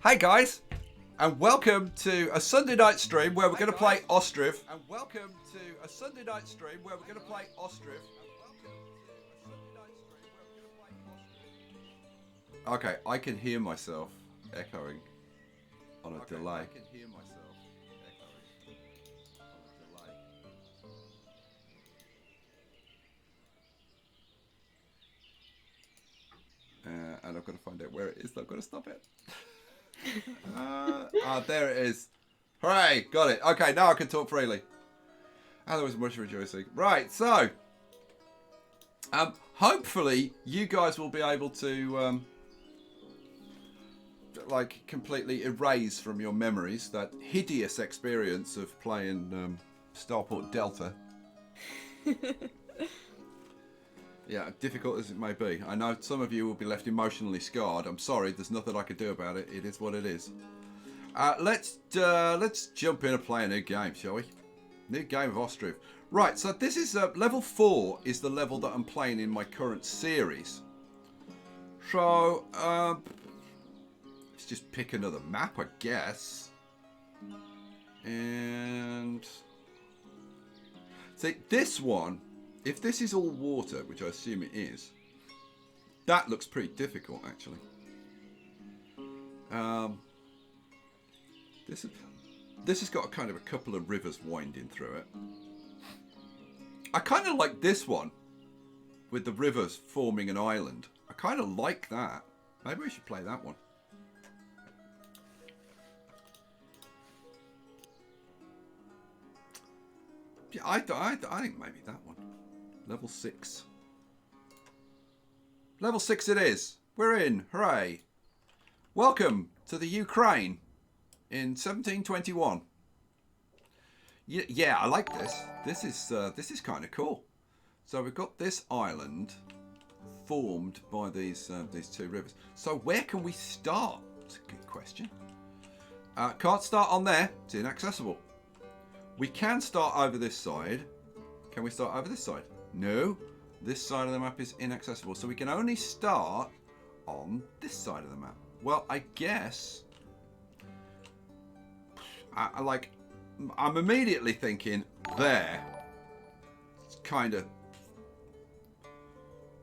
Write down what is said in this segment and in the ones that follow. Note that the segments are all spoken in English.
Hey guys, and welcome to a Sunday night stream where we're going to play OSTRIV. And welcome to a Sunday night stream where we're going to play OSTRIV. Okay, I can hear myself echoing on a delay. And I've got to find out where it is. I've got to stop it. There it is. Hooray! Got it. Okay, now I can talk freely. And there was much rejoicing. Right, so hopefully you guys will be able to like completely erase from your memories that hideous experience of playing Starport Delta. Yeah, difficult as it may be. I know some of you will be left emotionally scarred. I'm sorry, there's nothing I can do about it. It is what it is. Let's jump in and play a new game, shall we? New game of OSTRIV. Right, so this is level 4 is the level that I'm playing in my current series. So let's just pick another map, I guess. And see this one. If this is all water, which I assume it is, that looks pretty difficult, actually. This has got kind of a couple of rivers winding through it. I kind of like this one, with the rivers forming an island. I kind of like that. Maybe we should play that one. Yeah, I think maybe that one. Level 6. Level 6 it is. We're in. Hooray. Welcome to the Ukraine in 1721. Yeah, I like this. This is kind of cool. So we've got this island formed by these two rivers. So where can we start? That's a good question. Can't start on there. It's inaccessible. We can start over this side. Can we start over this side? No, this side of the map is inaccessible, so we can only start on this side of the map. Well, I guess I'm immediately thinking there kind of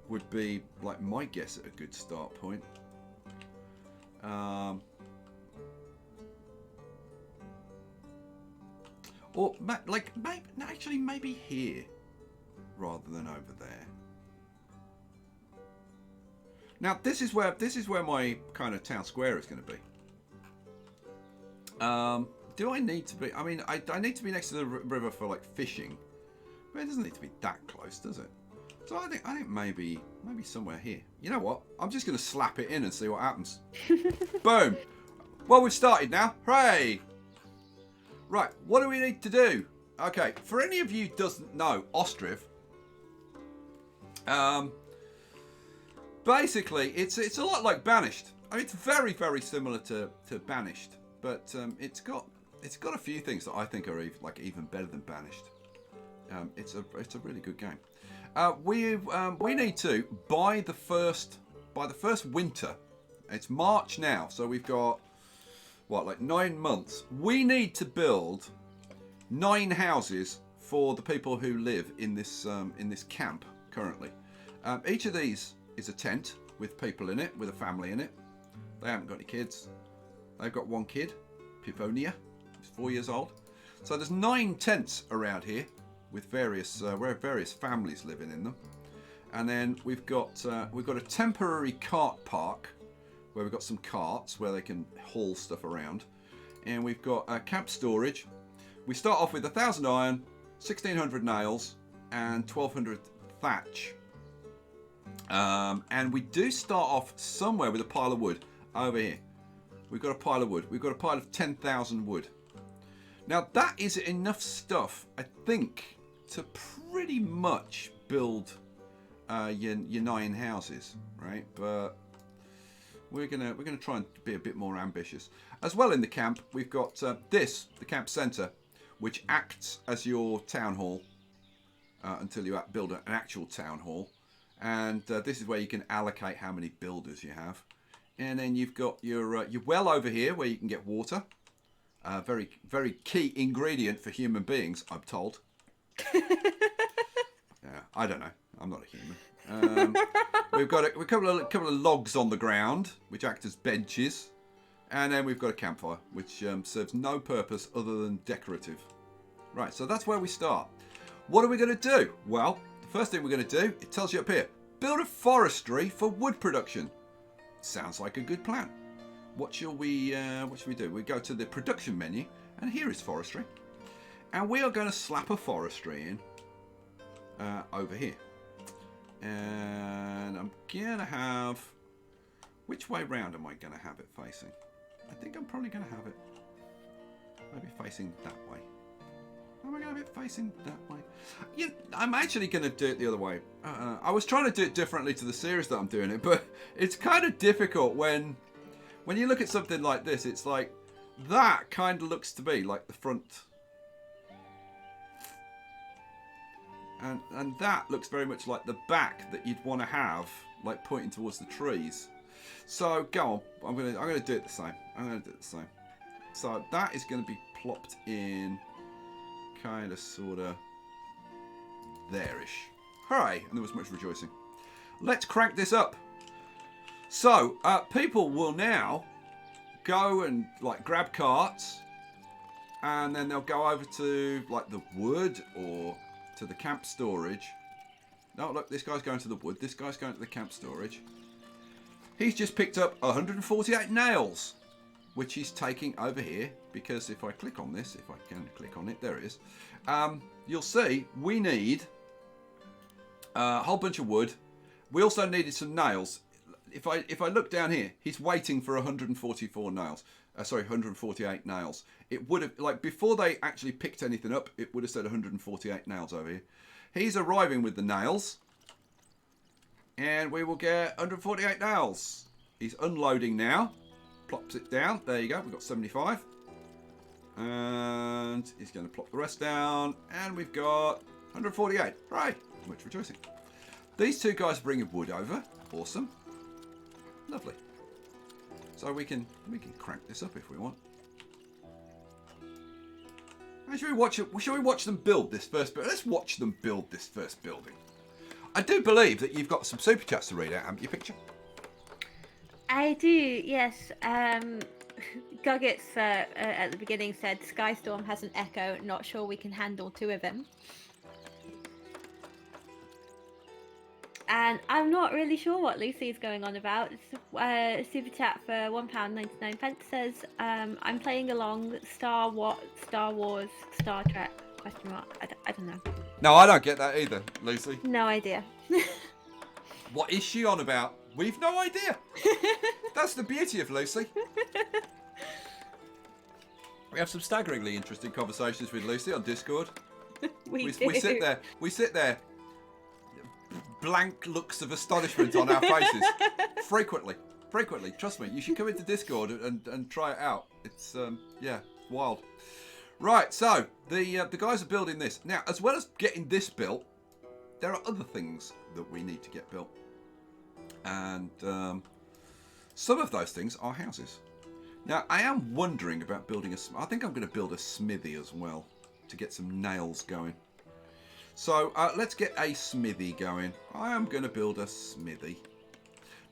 would be like my guess at a good start point. Or like maybe here rather than over there. Now this is where my kind of town square is going to be. Do I need to be? I mean, I need to be next to the river for like fishing, but it doesn't need to be that close, does it? So I think maybe somewhere here. You know what? I'm just going to slap it in and see what happens. Boom. Well, we've started now. Hooray! Right, what do we need to do? Okay, for any of you who doesn't know OSTRIV, basically it's a lot like Banished. I mean, it's very, very similar to Banished, but it's got a few things that I think are even better than Banished. It's a really good game. We need to by the first winter. It's March now, so we've got like 9 months. We need to build 9 houses for the people who live in this camp currently. Each of these is a tent with people in it, with a family in it. They haven't got any kids. They've got one kid, Pivonia, who's 4 years old. So there's 9 tents around here with various families living in them. And then we've got a temporary cart park where we've got some carts where they can haul stuff around. And we've got camp storage. We start off with 1,000 iron, 1,600 nails, and 1,200 thatch. And we do start off somewhere with a pile of wood. Over here. We've got a pile of wood. We've got a pile of 10,000 wood. Now that is enough stuff, I think, to pretty much build your 9 houses, right? But we're gonna try and be a bit more ambitious. As well in the camp, we've got the camp centre, which acts as your town hall until you build an actual town hall. And this is where you can allocate how many builders you have. And then you've got your well over here where you can get water. Very, very key ingredient for human beings, I'm told. Yeah, I don't know. I'm not a human. We've got a couple of logs on the ground, which act as benches. And then we've got a campfire, which serves no purpose other than decorative. Right, so that's where we start. What are we going to do? Well, the first thing we're going to do, it tells you up here, build a forestry for wood production. Sounds like a good plan. What should we do? We go to the production menu, and here is forestry. And we are going to slap a forestry in over here. And I'm going to have... Which way round am I going to have it facing? I think I'm probably going to have it maybe facing that way. Am I going to have it facing that way? Yeah, I'm actually going to do it the other way. I was trying to do it differently to the series that I'm doing it, but it's kind of difficult when you look at something like this. It's like that kind of looks to be like the front. And that looks very much like the back that you'd want to have, like pointing towards the trees. So go on, I'm gonna do it the same. So that is going to be plopped in, kind of, sort of, there-ish. Hooray! And there was much rejoicing. Let's crank this up. So people will now go and like grab carts, and then they'll go over to like the wood or to the camp storage. No, look, this guy's going to the wood. This guy's going to the camp storage. He's just picked up 148 nails, which he's taking over here, because if I click on this, if I can click on it, there it is. You'll see we need a whole bunch of wood. We also needed some nails. If I look down here, he's waiting for 144 nails. 148 nails. It would have, like, before they actually picked anything up, it would have said 148 nails over here. He's arriving with the nails. And we will get 148 nails. He's unloading now. Plops it down. There you go. We've got 75. And he's going to plop the rest down. And we've got 148. Right. Much rejoicing. These two guys are bringing wood over. Awesome. Lovely. So we can crank this up if we want. Should we watch them build this first building? Let's watch them build this first building. I do believe that you've got some super chats to read out, haven't you, Picture? I do, yes. Guggets at the beginning said, Skystorm has an echo, not sure we can handle two of them. And I'm not really sure what Lucy is going on about. Super chat for £1.99 says, I'm playing along Star Wars, Star Trek, question mark. I don't know. No, I don't get that either, Lucy. No idea. What is she on about? We've no idea. That's the beauty of Lucy. We have some staggeringly interesting conversations with Lucy on Discord. We sit there. Blank looks of astonishment on our faces. Frequently. Trust me, you should come into Discord and try it out. It's yeah, wild. Right, so the guys are building this. Now, as well as getting this built, there are other things that we need to get built. And some of those things are houses. Now, I am wondering about building I think I'm going to build a smithy as well to get some nails going. So let's get a smithy going. I am going to build a smithy.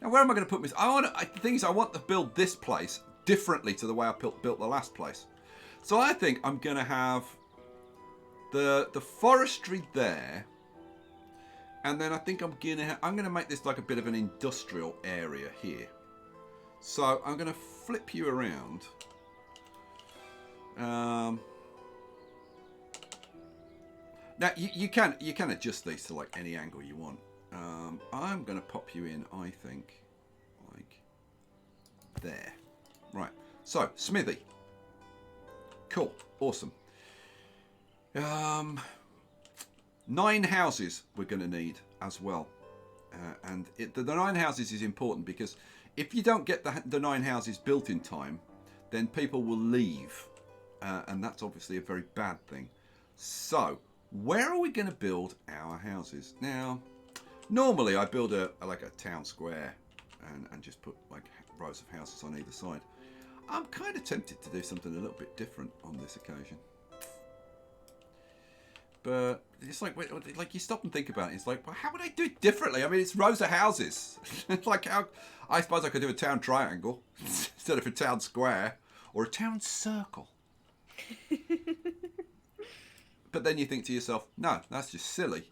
Now, where am I going to put this? The thing is, I want to build this place differently to the way I built the last place. So I think I'm going to have the forestry there, and then I think I'm going to make this like a bit of an industrial area here. So I'm going to flip you around. Now you can adjust these to like any angle you want. I'm going to pop you in, I think, like there. Right. So smithy. Cool. Awesome. 9 houses we're going to need as well. And the 9 houses is important because if you don't get the 9 houses built in time, then people will leave. And that's obviously a very bad thing. So, where are we going to build our houses? Now, normally I build a town square and just put like rows of houses on either side. I'm kind of tempted to do something a little bit different on this occasion. But it's like you stop and think about it. It's like, well, how would I do it differently? I mean, it's rows of houses. It's like how I suppose I could do a town triangle instead of a town square or a town circle. But then you think to yourself, no, that's just silly.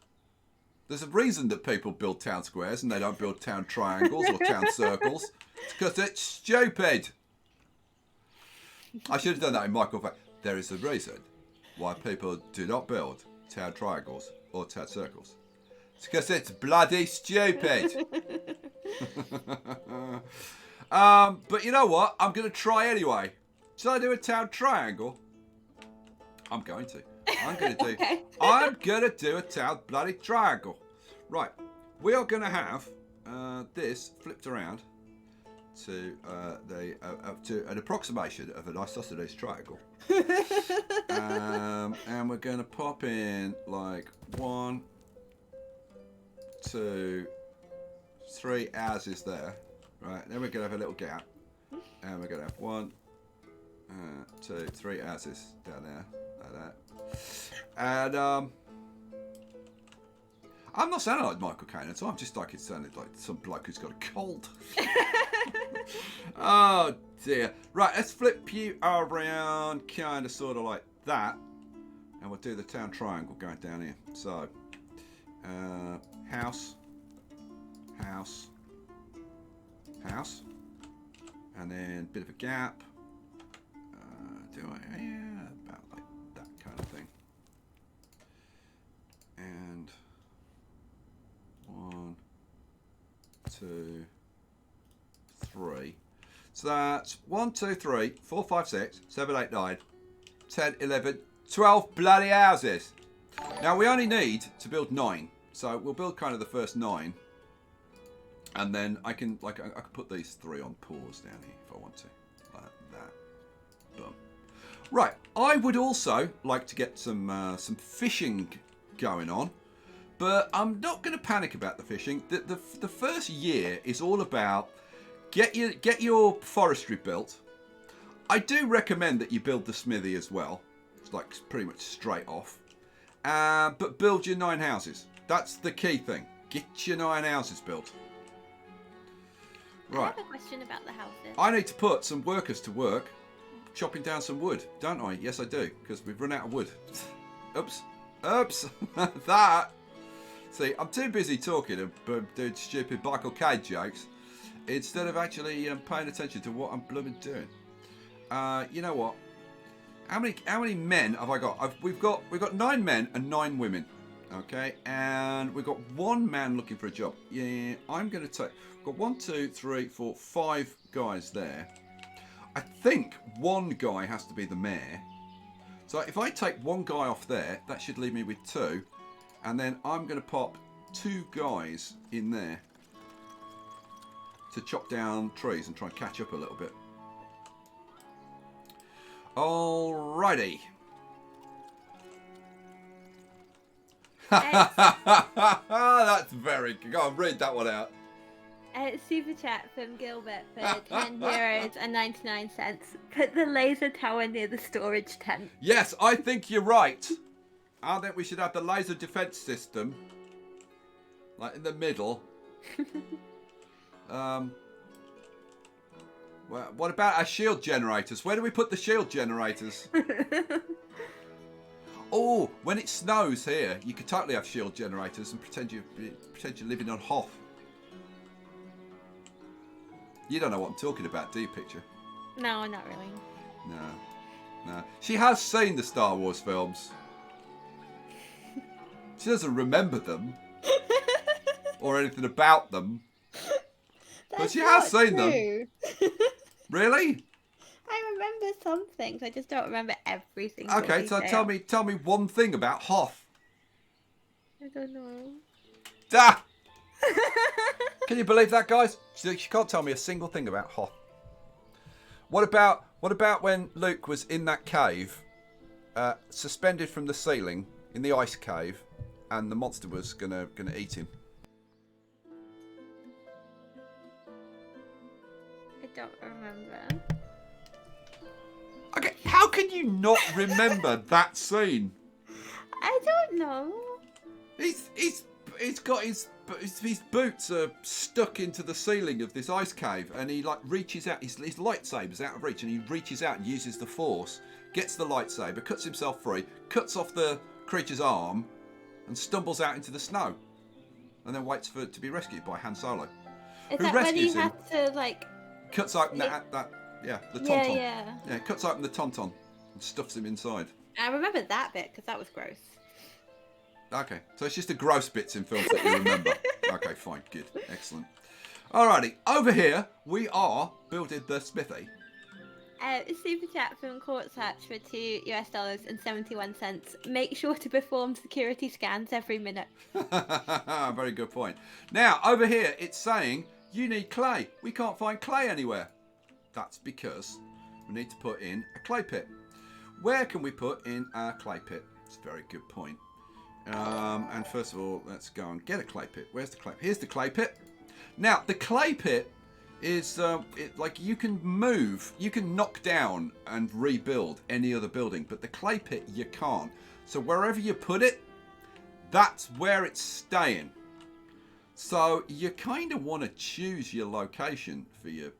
There's a reason that people build town squares and they don't build town triangles or town circles. It's because it's stupid. I should have done that in Michael. There is a reason why people do not build town triangles or town circles. It's because it's bloody stupid. But you know what? I'm going to try anyway. Should I do a town triangle? I'm going to. I'm going to do a town bloody triangle. Right. We are going to have this flipped around to to an approximation of an isosceles triangle. And we're going to pop in like 1, 2, 3 houses there. Right. Then we're going to have a little gap. And we're going to have 1, 2, 3 houses down there. Like that. And I'm not sounding like Michael Caine at all. I'm just like, it sounded like some bloke who's got a cold. Oh dear. Right, let's flip you around kind of sort of like that. And we'll do the town triangle going down here. So, house, house, house. And then a bit of a gap. Yeah, about like that kind of thing. And 1, 2, 3. So that's 1, 2, 3, 4, 5, 6, 7, 8, 9, 10, 11, 12 bloody houses. Now we only need to build 9, so we'll build kind of the first 9, and then I can put these 3 on pause down here if I want to, like that. Boom. Right, I would also like to get some fishing going on, but I'm not going to panic about the fishing. The first year is all about get your forestry built. I do recommend that you build the smithy as well. It's like pretty much straight off. But build your 9 houses. That's the key thing. Get your 9 houses built. Right. I have a question about the houses. I need to put some workers to work chopping down some wood, don't I? Yes, I do, because we've run out of wood. Oops. That. See, I'm too busy talking and doing stupid Michael Caine jokes instead of actually paying attention to what I'm blooming doing. You know what? How many men have I got? We've got 9 men and 9 women. Okay, and we've got 1 man looking for a job. Yeah, I'm going to take. We've got 1, 2, 3, 4, 5 guys there. I think 1 guy has to be the mayor. So if I take 1 guy off there, that should leave me with 2. And then I'm going to pop 2 guys in there to chop down trees and try and catch up a little bit. Alrighty. That's very good. Go on, read that one out. Super chat from Gilbert for €10 and 99 cents. Put the laser tower near the storage tent. Yes, I think you're right. I think we should have the laser defense system, like in the middle. Well, what about our shield generators? Where do we put the shield generators? Oh, when it snows here, you could totally have shield generators and pretend you're living on Hoth. You don't know what I'm talking about, do you, Picture? No, not really. No. She has seen the Star Wars films. She doesn't remember them or anything about them, but she has seen them. Really? I remember some things. I just don't remember every single Okay, so tell me one thing about Hoth. I don't know. Da! Can you believe that, guys? She can't tell me a single thing about Hoth. What about when Luke was in that cave, suspended from the ceiling in the ice cave, and the monster was gonna eat him? don't remember. Okay, how can you not remember that scene? I don't know. He's got his boots are stuck into the ceiling of this ice cave, and he like reaches out. His lightsaber's out of reach, and he reaches out and uses the force, gets the lightsaber, cuts himself free, cuts off the creature's arm, and stumbles out into the snow, and then waits for it to be rescued by Han Solo. Is who that when rescues he him, had to like? cuts open the tauntaun. Yeah. Cuts open the tauntaun and stuffs him inside. I remember that bit because that was gross. Okay, so it's just the gross bits in films that you remember. Okay, fine, good, excellent. Alrighty, over here we are building the smithy. Super chat from Quartzhatch for $2.71. Make sure to perform security scans every minute. Very good point. Now, over here it's saying you need clay. We can't find clay anywhere. That's because we need to put in a clay pit. Where can we put in our clay pit? It's a very good point. And first of all, let's go and get a clay pit. Where's the clay pit? Here's the clay pit. Now, the clay pit is like you can move, you can knock down and rebuild any other building, but the clay pit you can't. So wherever you put it, that's where it's staying. So you kind of want to choose your location for your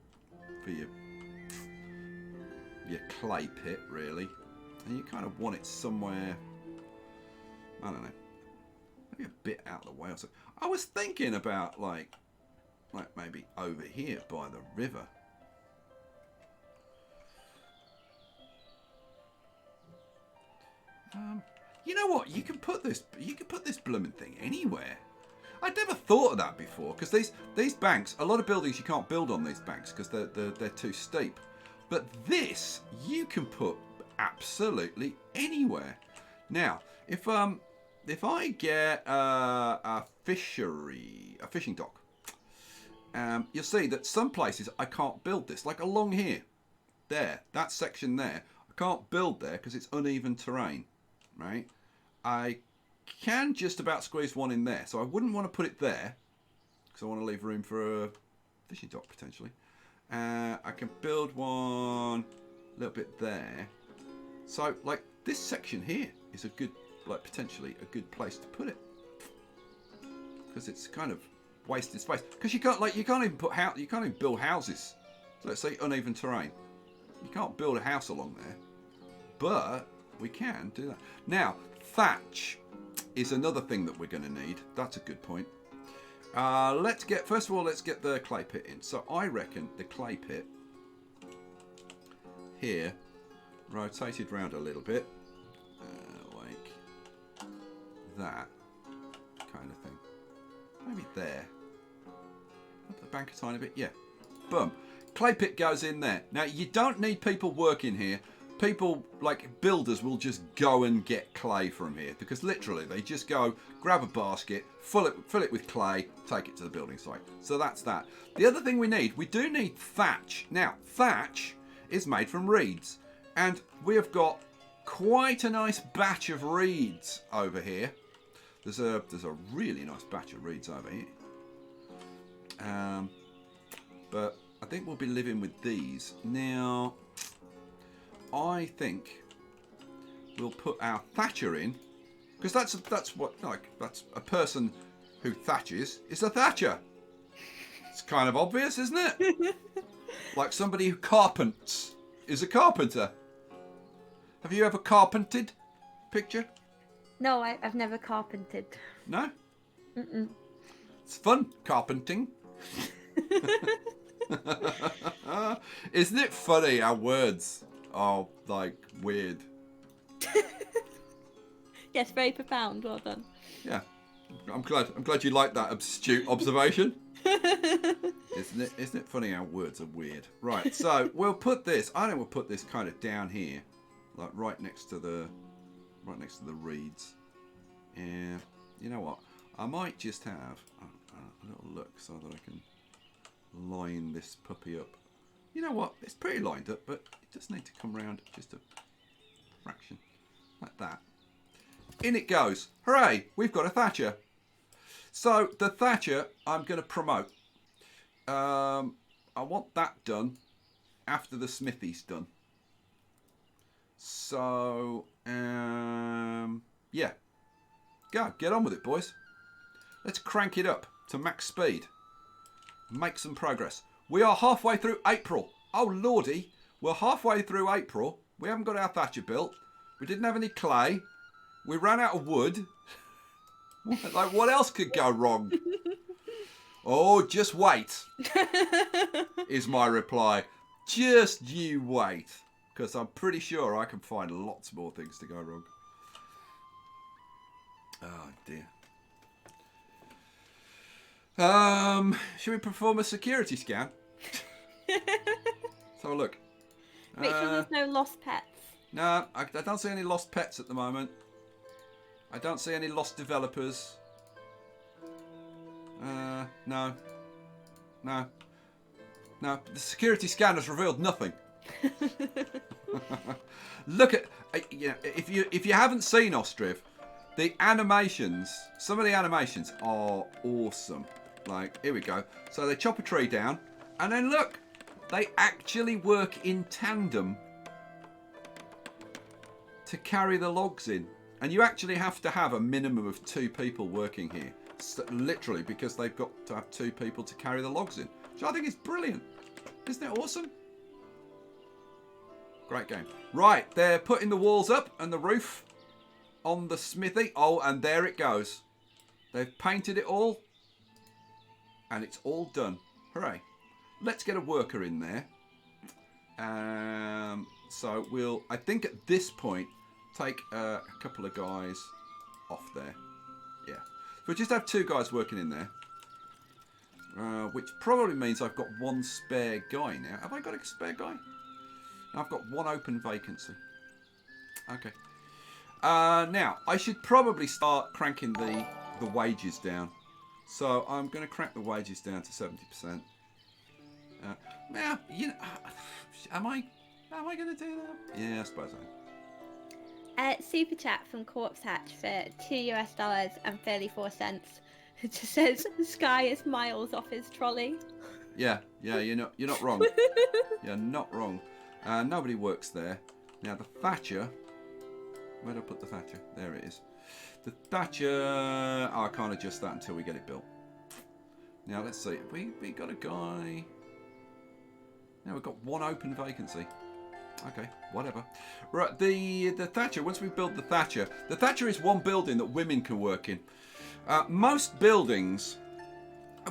clay pit, really, and you kind of want it somewhere. I don't know, maybe a bit out of the way or something. I was thinking about like maybe over here by the river. You know what? You can put this blooming thing anywhere. I'd never thought of that before, because these banks, a lot of buildings you can't build on these banks because they're too steep. But this you can put absolutely anywhere. Now, if I get a fishing dock, you'll see that some places I can't build this. Like along here, that section there, I can't build there because it's uneven terrain, right? I can just about squeeze one in there, so I wouldn't want to put it there because I want to leave room for a fishing dock potentially. I can build one a little bit there. So like this section here is a good, like potentially a good place to put it, because it's kind of wasted space. Because you can't even build houses. So let's say uneven terrain, you can't build a house along there, but we can do that. Now thatch is another thing that we're going to need. That's a good point. First of all, let's get the clay pit in. So I reckon the clay pit here, rotated round a little bit, like that kind of thing. Maybe there. Up the bank a tiny bit. Yeah. Boom. Clay pit goes in there. Now you don't need people working here. People like builders will just go and get clay from here, because literally they just go grab a basket, fill it with clay, take it to the building site. So that's that. The other thing we do need thatch. Now thatch is made from reeds, and we have got quite a nice batch of reeds over here. There's a really nice batch of reeds over here. But I think we'll be living with these now. I think we'll put our Thatcher in, because that's a person who thatches is a Thatcher. It's kind of obvious, isn't it? Like somebody who carpents is a carpenter. Have you ever carpented? Picture? No, I've never carpented. No? Mm-mm. It's fun, carpenting. Isn't it funny how words are like weird? Yes, very profound. Well done. Yeah, I'm glad you like that astute observation. Isn't it funny how words are weird? Right, so we'll put this. I think we'll put this kind of down here, like right next to the reeds. Yeah, you know what? I might just have a little look so that I can line this puppy up. You know what? It's pretty lined up, but it does need to come round just a fraction, like that. In it goes. Hooray! We've got a Thatcher. So the Thatcher I'm going to promote. I want that done after the Smithy's done. So, yeah. Go, get on with it, boys. Let's crank it up to max speed. Make some progress. We are halfway through April. Oh, lordy. We're halfway through April. We haven't got our Thatcher built. We didn't have any clay. We ran out of wood. Like, what else could go wrong? Oh, just wait, is my reply. Just you wait. Because I'm pretty sure I can find lots more things to go wrong. Oh, dear. Should we perform a security scan? Let's have a look. Make sure there's no lost pets. No, I don't see any lost pets at the moment. I don't see any lost developers. No. No. No, the security scan has revealed nothing. Look at, if you haven't seen OSTRIV, the animations, some of the animations are awesome. Like, here we go. So they chop a tree down, and then look, they actually work in tandem to carry the logs in. And you actually have to have a minimum of 2 people working here. Literally, because they've got to have 2 people to carry the logs in. Which I think is brilliant. Isn't it awesome? Great game. Right, they're putting the walls up and the roof on the Smithy. Oh, and there it goes. They've painted it all. And it's all done. Hooray. Let's get a worker in there. So we'll, I think at this point, take a couple of guys off there. Yeah. So we just have 2 guys working in there. Which probably means I've got 1 spare guy now. Have I got a spare guy? No, I've got 1 open vacancy. Okay. Now, I should probably start cranking the wages down. So I'm going to crank the wages down to 70%. Now, you know, am I going to do that? Yeah, I suppose I am. Super chat from Corpse Hatch for $2 and 34 cents. It just says Sky is miles off his trolley. Yeah, you're not wrong. You're not wrong. Nobody works there. Now the Thatcher. Where did I put the Thatcher? There it is. The Thatcher. Oh, I can't adjust that until we get it built. Now let's see. We got a guy. Now we've got 1 open vacancy. Okay, whatever. Right, the Thatcher. Once we build the Thatcher is 1 building that women can work in. Most buildings,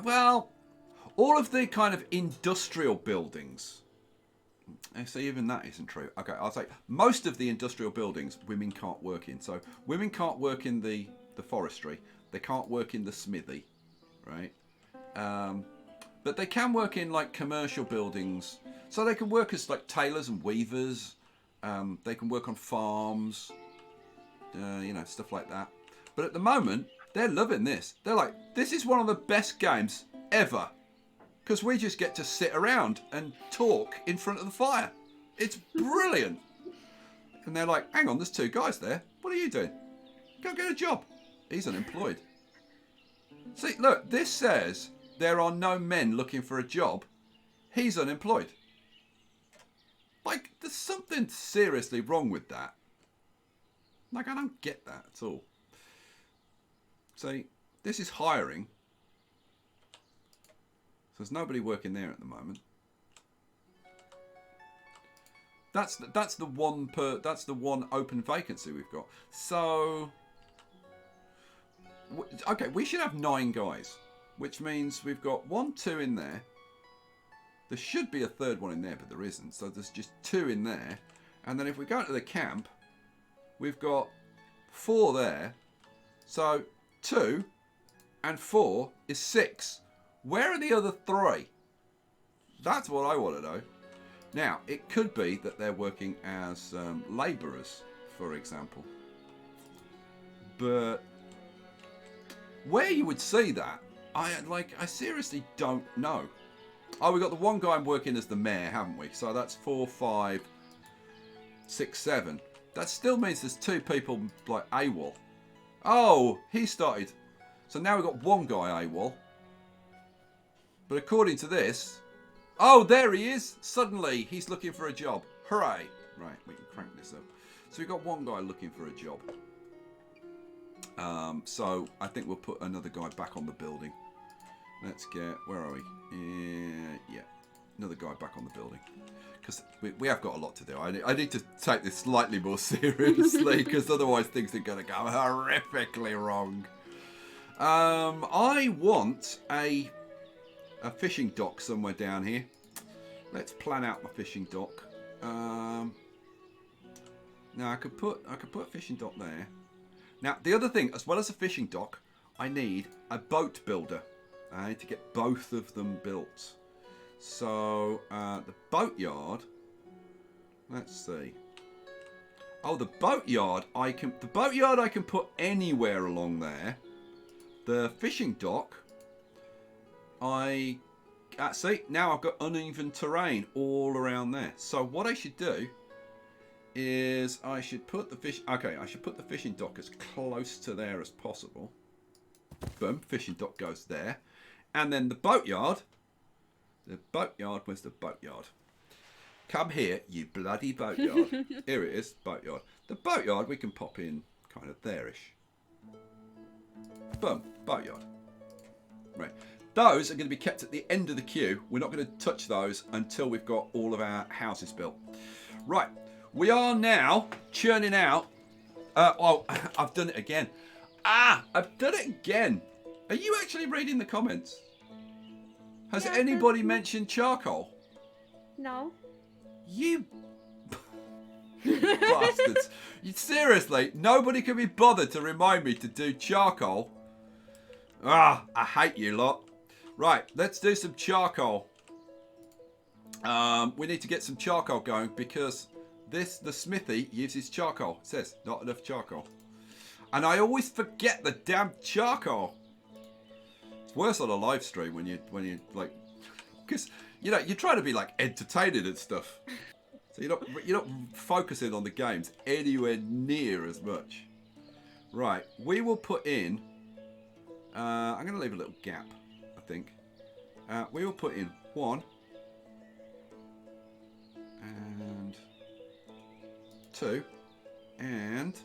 well, all of the kind of industrial buildings. See, even that isn't true. Okay, I'll say most of the industrial buildings women can't work in. So women can't work in the forestry. They can't work in the smithy, right? But they can work in like commercial buildings. So they can work as like tailors and weavers. They can work on farms, stuff like that. But at the moment, they're loving this. They're like, this is one of the best games ever. Because we just get to sit around and talk in front of the fire. It's brilliant. And they're like, hang on, there's 2 guys there. What are you doing? Go get a job. He's unemployed. See, look, this says there are no men looking for a job. He's unemployed. Like, there's something seriously wrong with that. Like, I don't get that at all. See, this is hiring. So there's nobody working there at the moment. That's the one open vacancy we've got. So, okay, we should have 9 guys, which means we've got 1, 2 in there. There should be a 3rd one in there, but there isn't. So there's just 2 in there, and then if we go to the camp, we've got 4 there. So 2 and 4 is 6. Where are the other 3? That's what I want to know. Now, it could be that they're working as labourers, for example. But where you would see that, I seriously don't know. Oh, we've got the 1 guy working as the mayor, haven't we? So that's 4, 5, 6, 7. That still means there's 2 people like AWOL. Oh, he started. So now we've got 1 guy AWOL. But according to this, Oh, there he is. Suddenly, he's looking for a job. Hooray. Right, we can crank this up. So we've got one guy looking for a job. So I think we'll put another guy back on the building. Let's get, where are we? Yeah, another guy back on the building. Because we have got a lot to do. I need to take this slightly more seriously, because otherwise things are going to go horrifically wrong. I want a fishing dock somewhere down here. Let's plan out my fishing dock. Now I could put a fishing dock there. Now the other thing, as well as a fishing dock, I need a boat builder. I need to get both of them built. So the boatyard. Let's see. Oh, the boatyard I can put anywhere along there. The fishing dock. See, now I've got uneven terrain all around there. So what I should do is I should put the fishing dock as close to there as possible. Boom, fishing dock goes there. And then the boatyard. Where's the boatyard? Come here, you bloody boatyard. Here it is, boatyard. The boatyard we can pop in kind of there-ish. Boom, boatyard. Right. Those are going to be kept at the end of the queue. We're not going to touch those until we've got all of our houses built. Right. We are now churning out. Oh, I've done it again. I've done it again. Are you actually reading the comments? Has anybody mentioned charcoal? No. You bastards. Seriously, nobody can be bothered to remind me to do charcoal. I hate you lot. Right, let's do some charcoal. We need to get some charcoal going because the Smithy uses charcoal. It says not enough charcoal. And I always forget the damn charcoal. It's worse on a live stream when you like, because you're trying to be like entertaining and stuff. So you're not focusing on the games anywhere near as much. Right, we will put in. I'm going to leave a little gap, I think. We will put in 1 and 2 and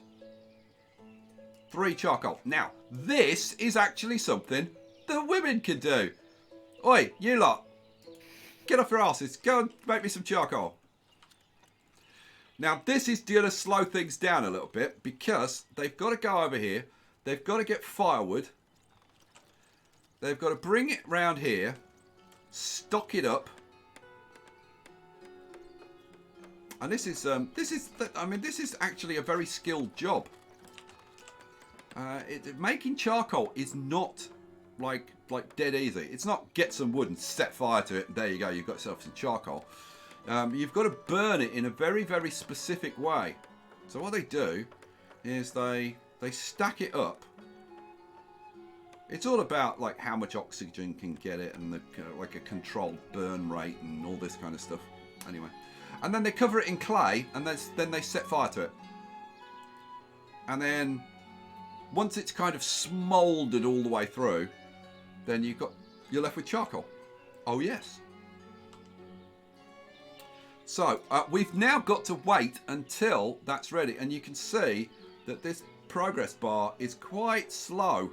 3 charcoal. Now, this is actually something that women can do. Oi, you lot. Get off your asses. Go and make me some charcoal. Now, this is going to slow things down a little bit because they've got to go over here. They've got to get firewood. They've got to bring it round here. Stock it up. And this is actually a very skilled job. Making charcoal is not like dead easy. It's not get some wood and set fire to it and there you go, you've got yourself some charcoal. You've got to burn it in a very, very specific way. So what they do is they stack it up. It's all about like how much oxygen can get it and like a controlled burn rate and all this kind of stuff. Anyway, and then they cover it in clay and then they set fire to it. And then once it's kind of smouldered all the way through, then you're left with charcoal. Oh yes. So we've now got to wait until that's ready, and you can see that this progress bar is quite slow.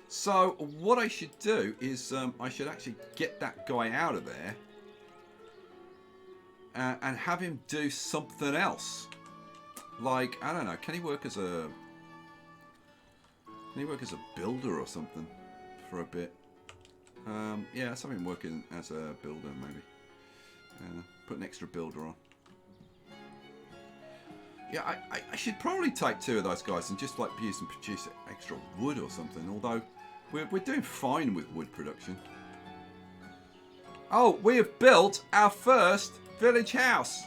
So what I should do is I should actually get that guy out of there and have him do something else. Like, I don't know, can he work as a builder or something for a bit? Yeah, let's have him working as a builder maybe. Put an extra builder on. Yeah, I should probably take 2 of those guys and just like use and produce extra wood or something, although we're doing fine with wood production. Oh, we have built our first village house.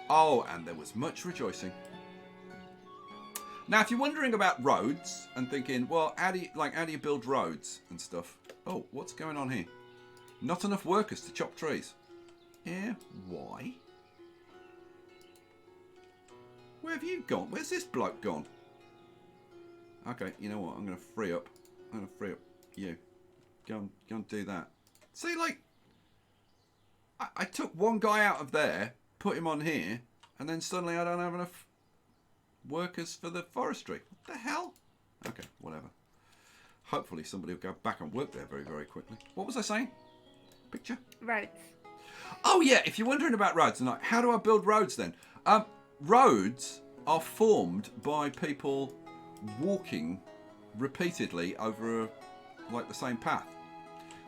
Oh, and there was much rejoicing. Now, if you're wondering about roads and thinking, well, how do you build roads and stuff? Oh, what's going on here? Not enough workers to chop trees. Yeah, why? Where have you gone? Where's this bloke gone? Okay, you know what? I'm going to free up you. Go and do that. See, like, I took one guy out of there, put him on here, and then suddenly I don't have enough workers for the forestry. What the hell? Okay, whatever. Hopefully somebody will go back and work there very, very quickly. What was I saying? Picture? Roads. Oh, yeah, if you're wondering about roads, and like, how do I build roads then? Roads are formed by people walking repeatedly over, like, the same path.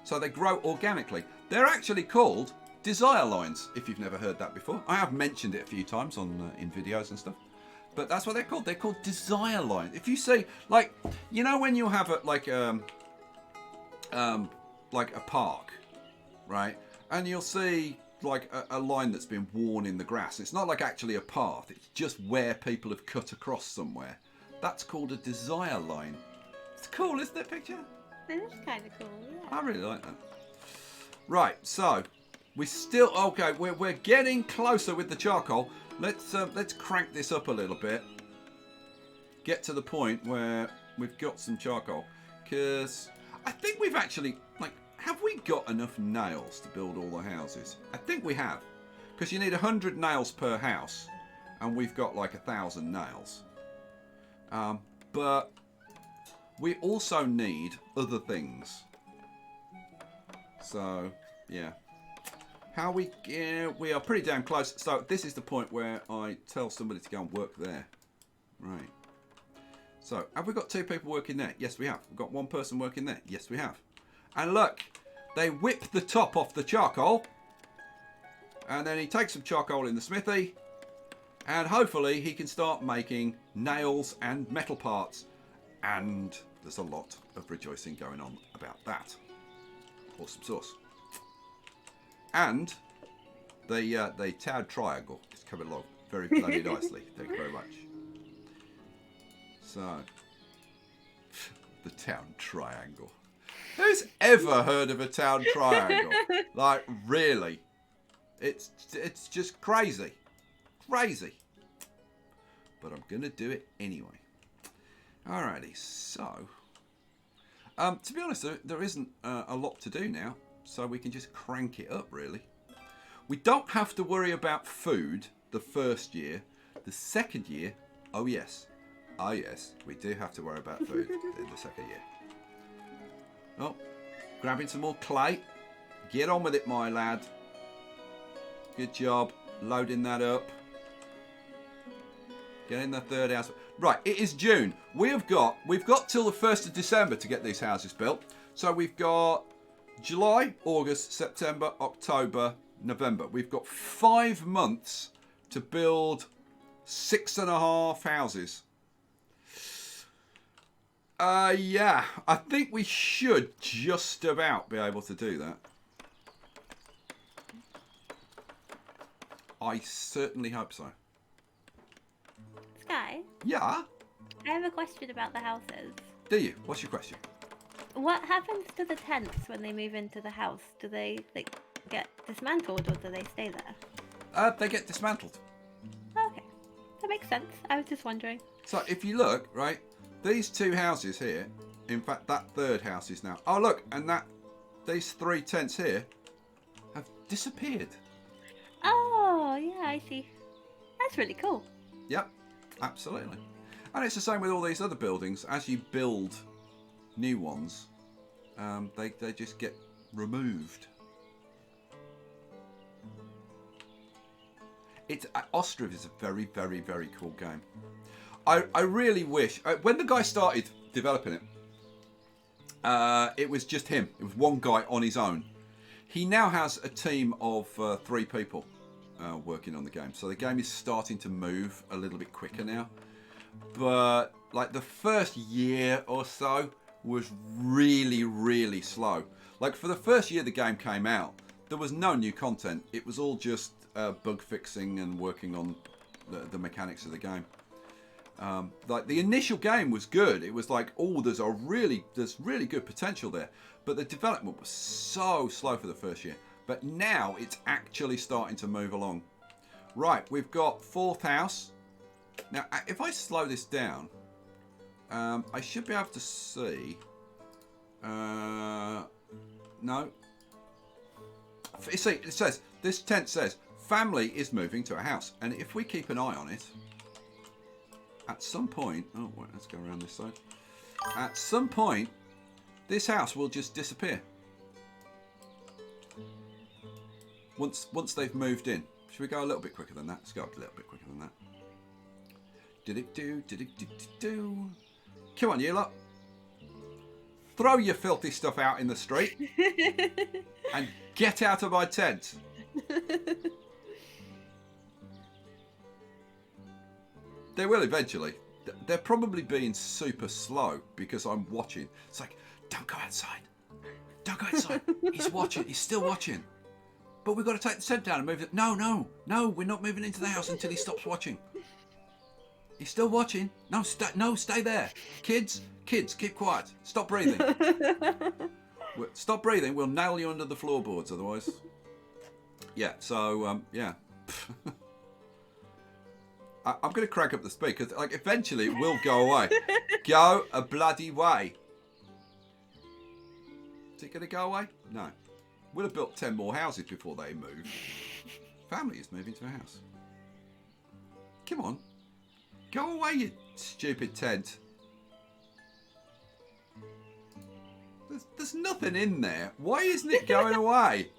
So they grow organically. They're actually called desire lines, if you've never heard that before. I have mentioned it a few times on in videos and stuff. But that's what they're called. They're called desire lines. If you see, like, you know when you have a, like a park, right? And you'll see like a line that's been worn in the grass. It's not like actually a path. It's just where people have cut across somewhere. That's called a desire line. It's cool, isn't it, picture? It is kind of cool, yeah. I really like that. Right, so we still okay. We're getting closer with the charcoal. Let's crank this up a little bit. Get to the point where we've got some charcoal, because I think we've actually have we got enough nails to build all the houses? I think we have, because you need 100 nails per house, and we've got like 1,000 nails. But we also need other things. So yeah. How we are pretty damn close. So this is the point where I tell somebody to go and work there. Right. So have we got 2 people working there? Yes, we have. We've got 1 person working there. Yes, we have. And look, they whip the top off the charcoal. And then he takes some charcoal in the smithy. And hopefully he can start making nails and metal parts. And there's a lot of rejoicing going on about that. Awesome sauce. And the towered triangle is coming along very bloody nicely. Thank you very much. So, the town triangle. Who's ever heard of a town triangle? Like, really? It's just crazy. Crazy. But I'm going to do it anyway. Alrighty, so... to be honest, there isn't a lot to do now. So we can just crank it up, really. We don't have to worry about food the first year. The second year, oh yes. Oh yes, we do have to worry about food in the second year. Oh, grabbing some more clay. Get on with it, my lad. Good job loading that up. Getting the third house. Right, it is June. We've got till the 1st of December to get these houses built. So we've got July, August, September, October, November. We've got 5 months to build 6.5 houses. Yeah, I think we should just about be able to do that. I certainly hope so. Sky? Yeah? I have a question about the houses. Do you? What's your question? What happens to the tents when they move into the house? Do they get dismantled or do they stay there? They get dismantled. Okay, that makes sense. I was just wondering. So if you look, right, these 2 houses here, in fact that 3rd house is now, oh look, and these 3 tents here have disappeared. Oh, yeah, I see. That's really cool. Yep, absolutely. And it's the same with all these other buildings. As you build new ones, they just get removed. OSTRIV is a very, very, very cool game. I really wish, when the guy started developing it, it was just him. It was one guy on his own. He now has a team of 3 people working on the game. So the game is starting to move a little bit quicker now. But like the first year or so was really, really slow. Like for the first year the game came out, there was no new content. It was all just bug fixing and working on the mechanics of the game. Like the initial game was good. It was like, oh, there's really good potential there. But the development was so slow for the first year. But now it's actually starting to move along. Right, we've got 4th house. Now, if I slow this down, I should be able to see. No. see, it says, this tent says, family is moving to a house. And if we keep an eye on it, at some point, oh, wait, let's go around this side. At some point, this house will just disappear. Once they've moved in. Should we go a little bit quicker than that? Let's go up a little bit quicker than that. Did-it-do. Come on, you lot. Throw your filthy stuff out in the street. And get out of my tent. They will eventually. They're probably being super slow because I'm watching. It's like, don't go outside. Don't go outside. He's watching. He's still watching. But we've got to take the tent down and move it. No, we're not moving into the house until he stops watching. He's still watching. No, stay there. Kids, keep quiet. Stop breathing. Stop breathing. We'll nail you under the floorboards otherwise. Yeah, so, yeah. I'm going to crank up the speed because, like, eventually it will go away. Go a bloody way. Is it going to go away? No. We'll have built 10 more houses before they move. Family is moving to a house. Come on. Go away, you stupid tent. There's nothing in there. Why isn't it going away?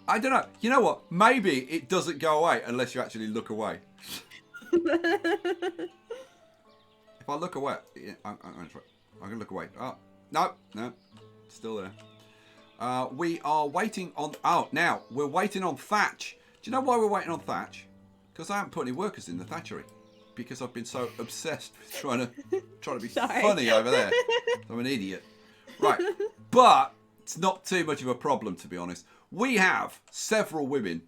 I don't know. You know what? Maybe it doesn't go away unless you actually look away. If I look away, I'm going to look away. Oh, no, still there. We are waiting on... Oh, now, we're waiting on Thatch. Do you know why we're waiting on Thatch? Because I haven't put any workers in the Thatchery. Because I've been so obsessed with trying to be funny over there. I'm an idiot. Right. But it's not too much of a problem, to be honest. We have several women,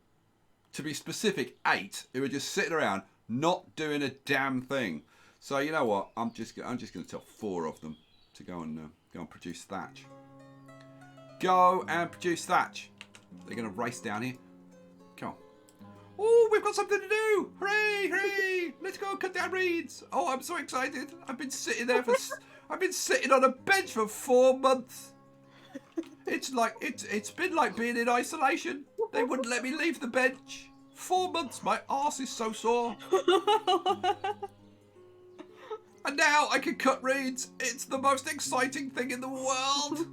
to be specific, 8, who are just sitting around not doing a damn thing. So you know what? I'm just going to tell 4 of them to go and produce Thatch. Go and produce Thatch. They're going to race down here. Come on. Oh, we've got something to do. Hooray, hooray. Let's go cut down reeds. Oh, I'm so excited. I've been sitting there I've been sitting on a bench for 4 months. It's like, it's been like being in isolation. They wouldn't let me leave the bench. 4 months, my arse is so sore. And now I can cut reeds. It's the most exciting thing in the world.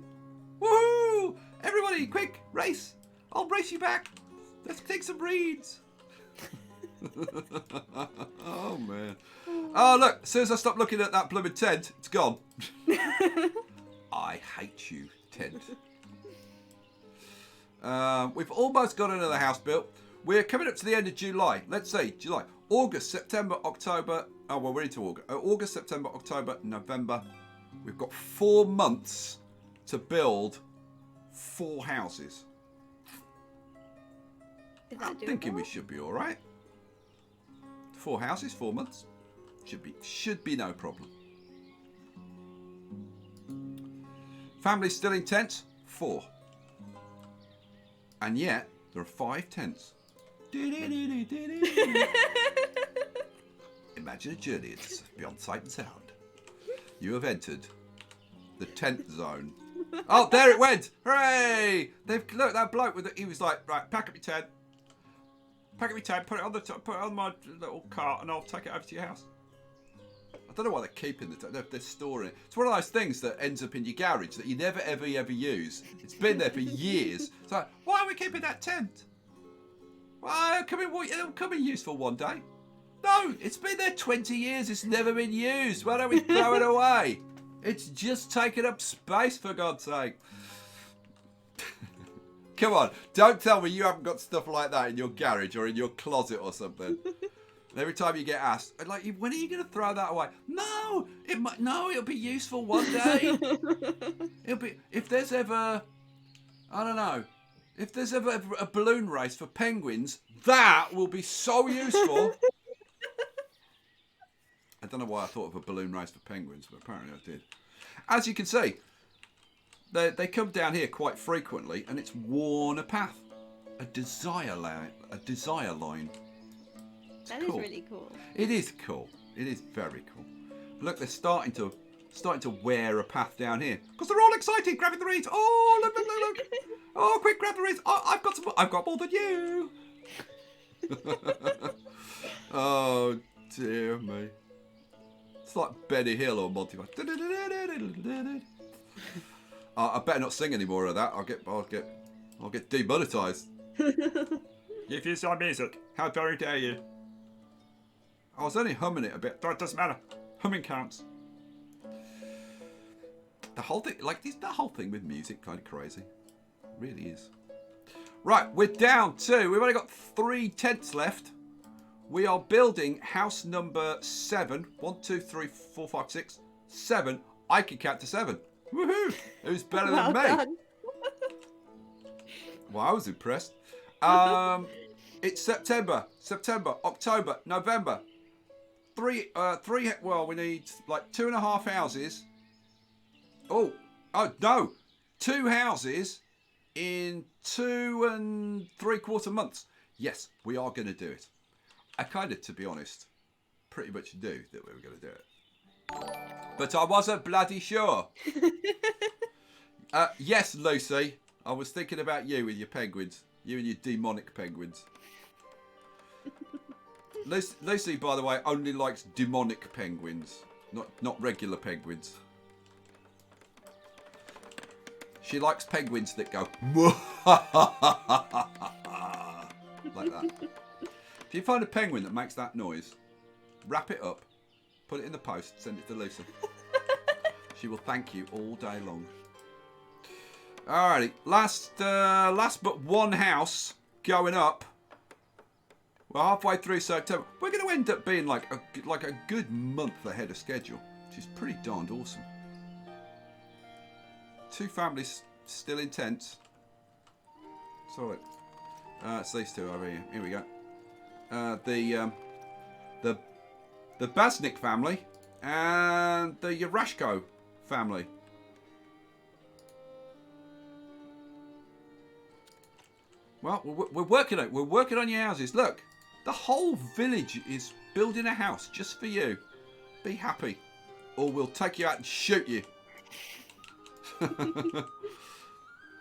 Woohoo! Everybody, quick, race. I'll race you back. Let's take some reeds. Oh, man. Oh, look, as soon as I stop looking at that blooming tent, it's gone. I hate you, tent. We've almost got another house built. We're coming up to the end of July. Let's see, July, August, September, October. Oh, well, we're into August. August, September, October, November. We've got 4 months to build 4 houses. I'm thinking we should be all right. 4 houses, 4 months. Should be no problem. Family still in tents? 4. And yet, there are 5 tents. Imagine a journey into beyond sight and sound. You have entered the tent zone. Oh, there it went! Hooray! Look, that bloke he was like, right, pack up your tent. Pack up your tent, put it on my little cart, and I'll take it over to your house. I don't know why they're keeping the tent. They're storing it. It's one of those things that ends up in your garage that you never, ever use. It's been there for years. It's like, why are we keeping that tent? Well, it'll come in useful one day. No, it's been there 20 years. It's never been used. Why don't we throw it away? It's just taking up space, for God's sake. Come on, don't tell me you haven't got stuff like that in your garage or in your closet or something. And every time you get asked, like, when are you going to throw that away? No, it'll be useful one day. It'll be, if there's ever, I don't know, if there's ever a balloon race for penguins, that will be so useful. I don't know why I thought of a balloon race for penguins, but apparently I did. As you can see, they come down here quite frequently, and it's worn a path, a desire line. That is really cool. It is cool. It is very cool. Look, they're starting to starting to wear a path down here because they're all excited, grabbing the reeds. Oh, look, look, look, look. Oh, quick, grab the reeds. Oh, I've got more than you. Oh, dear me. It's like Benny Hill or Monty Python. I better not sing any more of that. I'll get demonetized. If you saw music, how very dare you? I was only humming it a bit. That doesn't matter. Humming counts. The whole thing, like, is the whole thing with music kind of crazy? It really is. Right, we're down to, we've only got 3 tents left. We are building house number 7. 1, 2, 3, 4, 5, 6, 7. I can count to 7. Woohoo! Who's better than me? Done. Well, I was impressed. It's September, October, November. 3, well, we need like 2.5 houses. Oh, no. 2 houses in 2 3/4 months. Yes, we are going to do it. I kind of, to be honest, pretty much knew that we were going to do it. But I wasn't bloody sure. Yes, Lucy. I was thinking about you with your penguins. You and your demonic penguins. Lucy, by the way, only likes demonic penguins. Not regular penguins. She likes penguins that go like that. If you find a penguin that makes that noise, wrap it up, put it in the post, send it to Lucy. She will thank you all day long. Alrighty, last but one house going up. We're halfway through September. We're going to end up being like a good month ahead of schedule, which is pretty darned awesome. 2 families still in tents. Sorry, it's these 2 over here. Here we go. The Basnik family and the Yarashko family. Well, we're working on your houses. Look, the whole village is building a house just for you. Be happy, or we'll take you out and shoot you.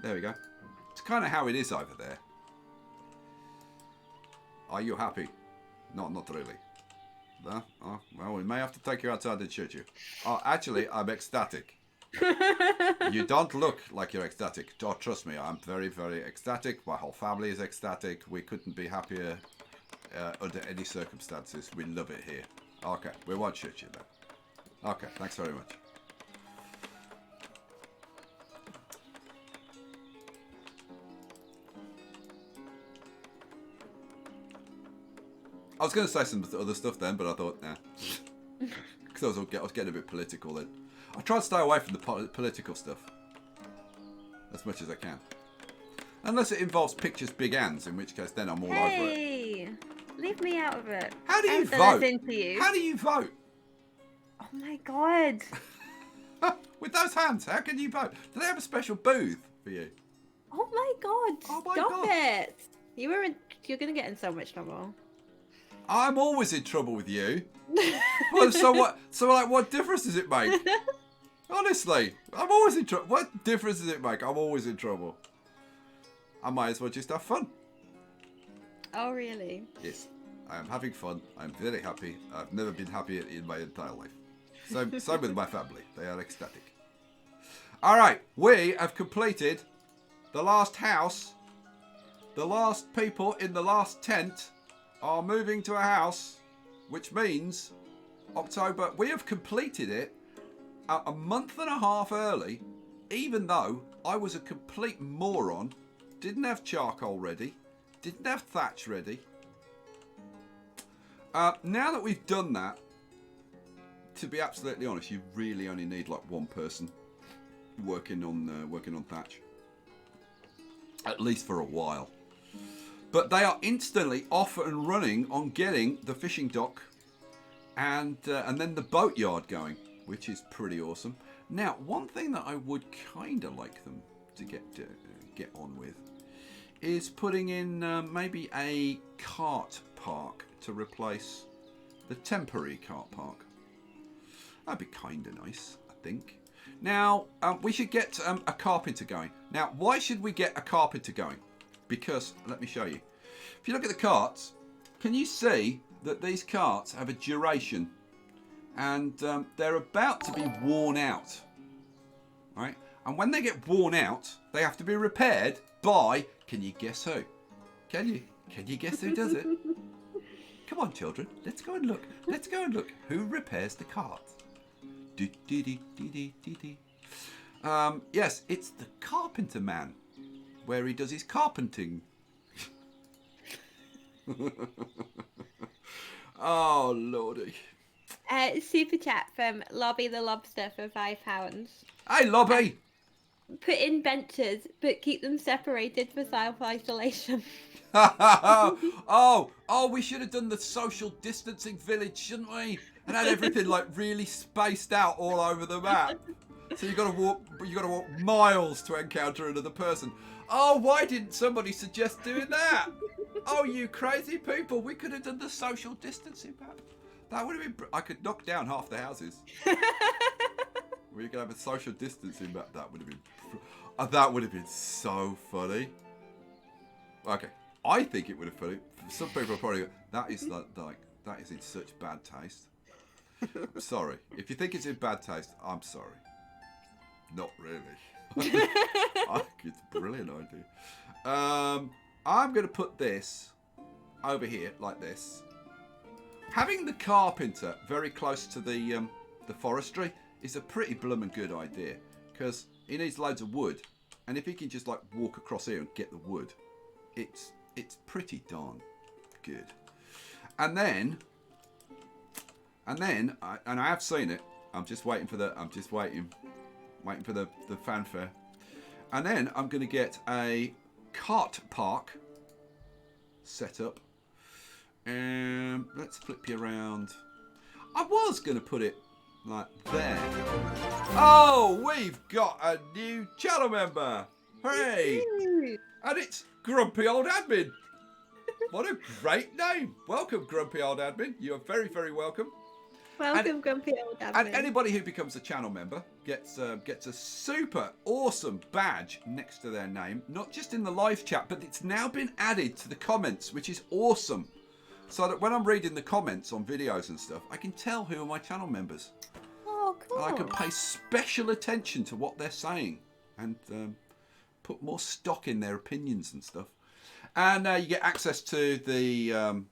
There we go. It's kind of how it is over there. Are you happy? No, not really. No? Oh, well, we may have to take you outside and shoot you. Oh, actually, I'm ecstatic. You don't look like you're ecstatic. Oh, trust me, I'm very, very ecstatic. My whole family is ecstatic. We couldn't be happier under any circumstances. We love it here. Okay, we won't shoot you then. Okay, thanks very much. I was going to say some other stuff then, but I thought, nah. Because I was getting a bit political then. I try to stay away from the political stuff as much as I can. Unless it involves pictures big hands, in which case then I'm all over it. Hey, leave me out of it. How do you vote? You. How do you vote? Oh my god. With those hands, how can you vote? Do they have a special booth for you? Oh my god. Oh my Stop god. it. You're going to get in so much trouble. I'm always in trouble with you. Well, so what? So like, what difference does it make? Honestly, I'm always in trouble. What difference does it make? I'm always in trouble. I might as well just have fun. Oh really? Yes, I am having fun. I'm very happy. I've never been happier in my entire life. Same with my family. They are ecstatic. All right, we have completed the last house. The last people in the last tent are moving to a house, which means October. We have completed it a month and a half early, even though I was a complete moron, didn't have charcoal ready, didn't have thatch ready. Now that we've done that, to be absolutely honest, you really only need like one person working on thatch, at least for a while. But they are instantly off and running on getting the fishing dock and then the boatyard going, which is pretty awesome. Now, one thing that I would kind of like them to get on with is putting in maybe a cart park to replace the temporary cart park. That'd be kind of nice, I think. Now, we should get a carpenter going. Now, why should we get a carpenter going? Because, let me show you. If you look at the carts, can you see that these carts have a duration? And they're about to be worn out. Right? And when they get worn out, they have to be repaired by, can you guess who? Can you? Can you guess who does it? Come on, children. Let's go and look. Let's go and look. Who repairs the cart? Yes, it's the Carpenter Man, where he does his carpenting. Oh, lordy. Super chat from Lobby the Lobster for £5. Hey, Lobby. Put in benches, but keep them separated for self-isolation. oh, we should have done the social distancing village, shouldn't we? And had everything like really spaced out all over the map. So you got to walk miles to encounter another person. Oh, why didn't somebody suggest doing that? Oh, you crazy people! We could have done the social distancing map. That would have been. I could knock down half the houses. We could have a social distancing map. That would have been. That would have been so funny. Okay, I think it would have funny. Some people are probably that is like that is in such bad taste. I'm sorry. If you think it's in bad taste, I'm sorry. Not really. I think it's a brilliant idea. I'm going to put this over here like this. Having the carpenter very close to the forestry is a pretty bloomin' good idea because he needs loads of wood, and if he can just like walk across here and get the wood, it's pretty darn good. And then I have seen it. I'm just waiting for the fanfare. And then I'm going to get a cart park set up. And let's flip you around. I was going to put it like there. Oh, we've got a new channel member. Hooray! And it's Grumpy Old Admin. What a great name. Welcome, Grumpy Old Admin. You are very, very welcome. Welcome, Grumpy Old Admin. And anybody who becomes a channel member gets a super awesome badge next to their name. Not just in the live chat, but it's now been added to the comments, which is awesome. So that when I'm reading the comments on videos and stuff, I can tell who are my channel members. Oh, cool. And I can pay special attention to what they're saying and put more stock in their opinions and stuff. And you get access to the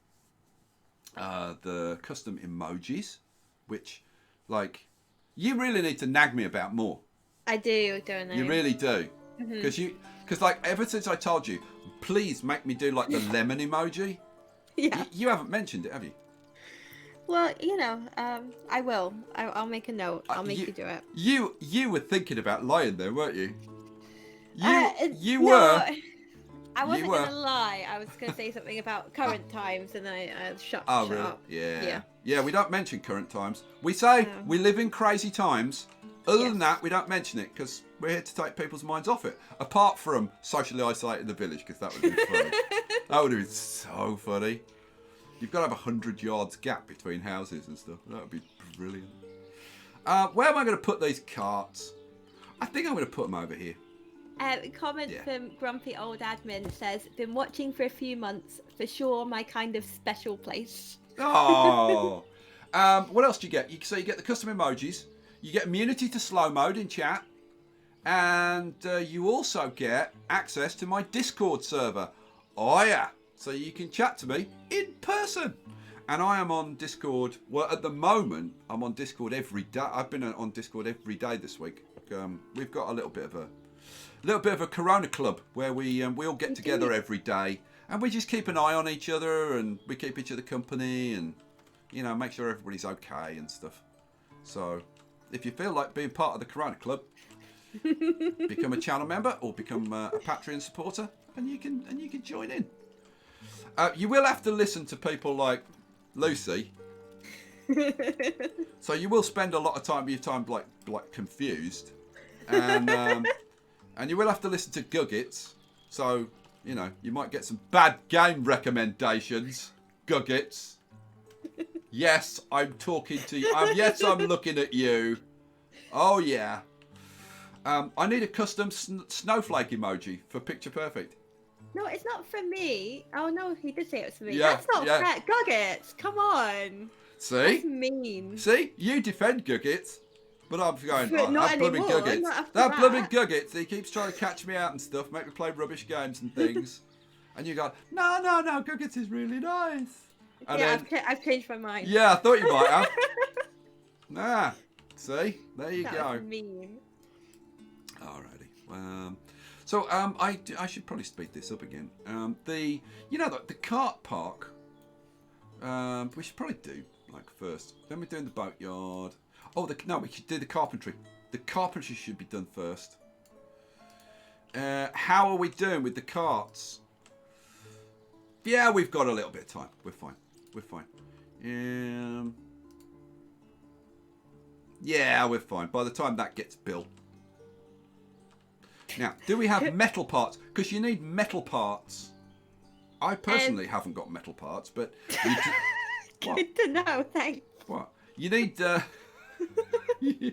custom emojis, which, like, you really need to nag me about more. I do, don't I? You really do. Because like, ever since I told you, please make me do like the lemon emoji. Yeah. You haven't mentioned it, have you? Well, you know, I will. I'll make a note. I'll make you do it. You were thinking about lying there, weren't you? You no, were. I wasn't going to lie. I was going to say something about current times, and then I shut really? up. Yeah. Yeah, we don't mention current times. We say we live in crazy times. Other than that, we don't mention it because we're here to take people's minds off it. Apart from socially isolating the village, because that would have been funny. That would have been so funny. You've got to have 100 yards gap between houses and stuff. That would be brilliant. Where am I going to put these carts? I think I'm going to put them over here. Comment from Grumpy Old Admin says, been watching for a few months, for sure my kind of special place. Oh. What else do you get? So you get the custom emojis. You get immunity to slow mode in chat. And you also get access to my Discord server. Oh yeah. So you can chat to me in person. And I am on Discord. Well, at the moment, I'm on Discord every day. I've been on Discord every day this week. We've got a little bit of a Corona club where we all get together every day. And we just keep an eye on each other and we keep each other company and, you know, make sure everybody's okay and stuff. So if you feel like being part of the Corona Club, become a channel member or become a Patreon supporter, and you can join in. You will have to listen to people like Lucy, so you will spend a lot of your time like confused, and you will have to listen to Guggits. So you know you might get some bad game recommendations, Guggits. Yes, I'm talking to you. Yes, I'm looking at you. Oh yeah. I need a custom snowflake emoji for picture perfect. No, it's not for me. Oh no, he did say it was for me. Yeah, That's not fair. Guggets, come on. See? That's mean. See? You defend Guggets, but I'm going, But not that blooming anymore, Guggets. not after That blooming that. Guggets, he keeps trying to catch me out and stuff, make me play rubbish games and things. And you go, no, Guggets is really nice. And Yeah, then, I've changed my mind. yeah, I thought you might have. Nah, see? There you That go. was mean. Alrighty. So I should probably speed this up again. The kart park. We should probably do like first. Then we're doing the boatyard. Oh, we should do the carpentry. The carpentry should be done first. How are we doing with the carts? Yeah, we've got a little bit of time. We're fine. Yeah, we're fine. By the time that gets built. Now, do we have metal parts? Because you need metal parts. I personally haven't got metal parts, but you Good to know, thanks. What? You need you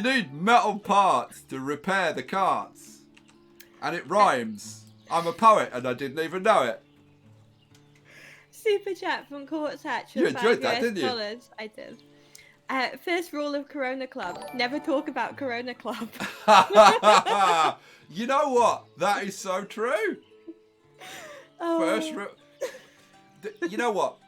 need metal parts to repair the carts, and it rhymes. I'm a poet, and I didn't even know it. Super chat from Thatcher. You enjoyed that, didn't you? I did. First rule of Corona Club: never talk about Corona Club. You know what? That is so true. Oh. First rule. You know what?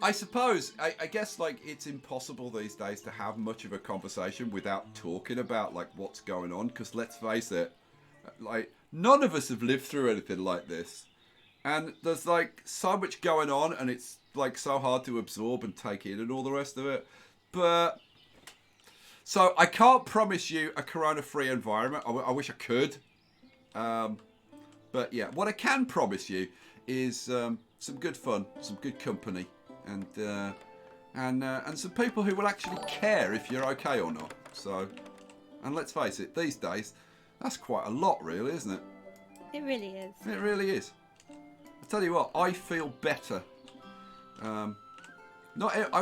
I suppose, I guess, like, it's impossible these days to have much of a conversation without talking about, like, what's going on. Because let's face it, like, none of us have lived through anything like this. And there's, like, so much going on, and it's, like, so hard to absorb and take in and all the rest of it. But, so I can't promise you a corona-free environment. I wish I could. But, yeah, what I can promise you is some good fun, some good company, and some people who will actually care if you're okay or not. So, and let's face it, these days, that's quite a lot, really, isn't it? It really is. It really is. I tell you what, I feel better. I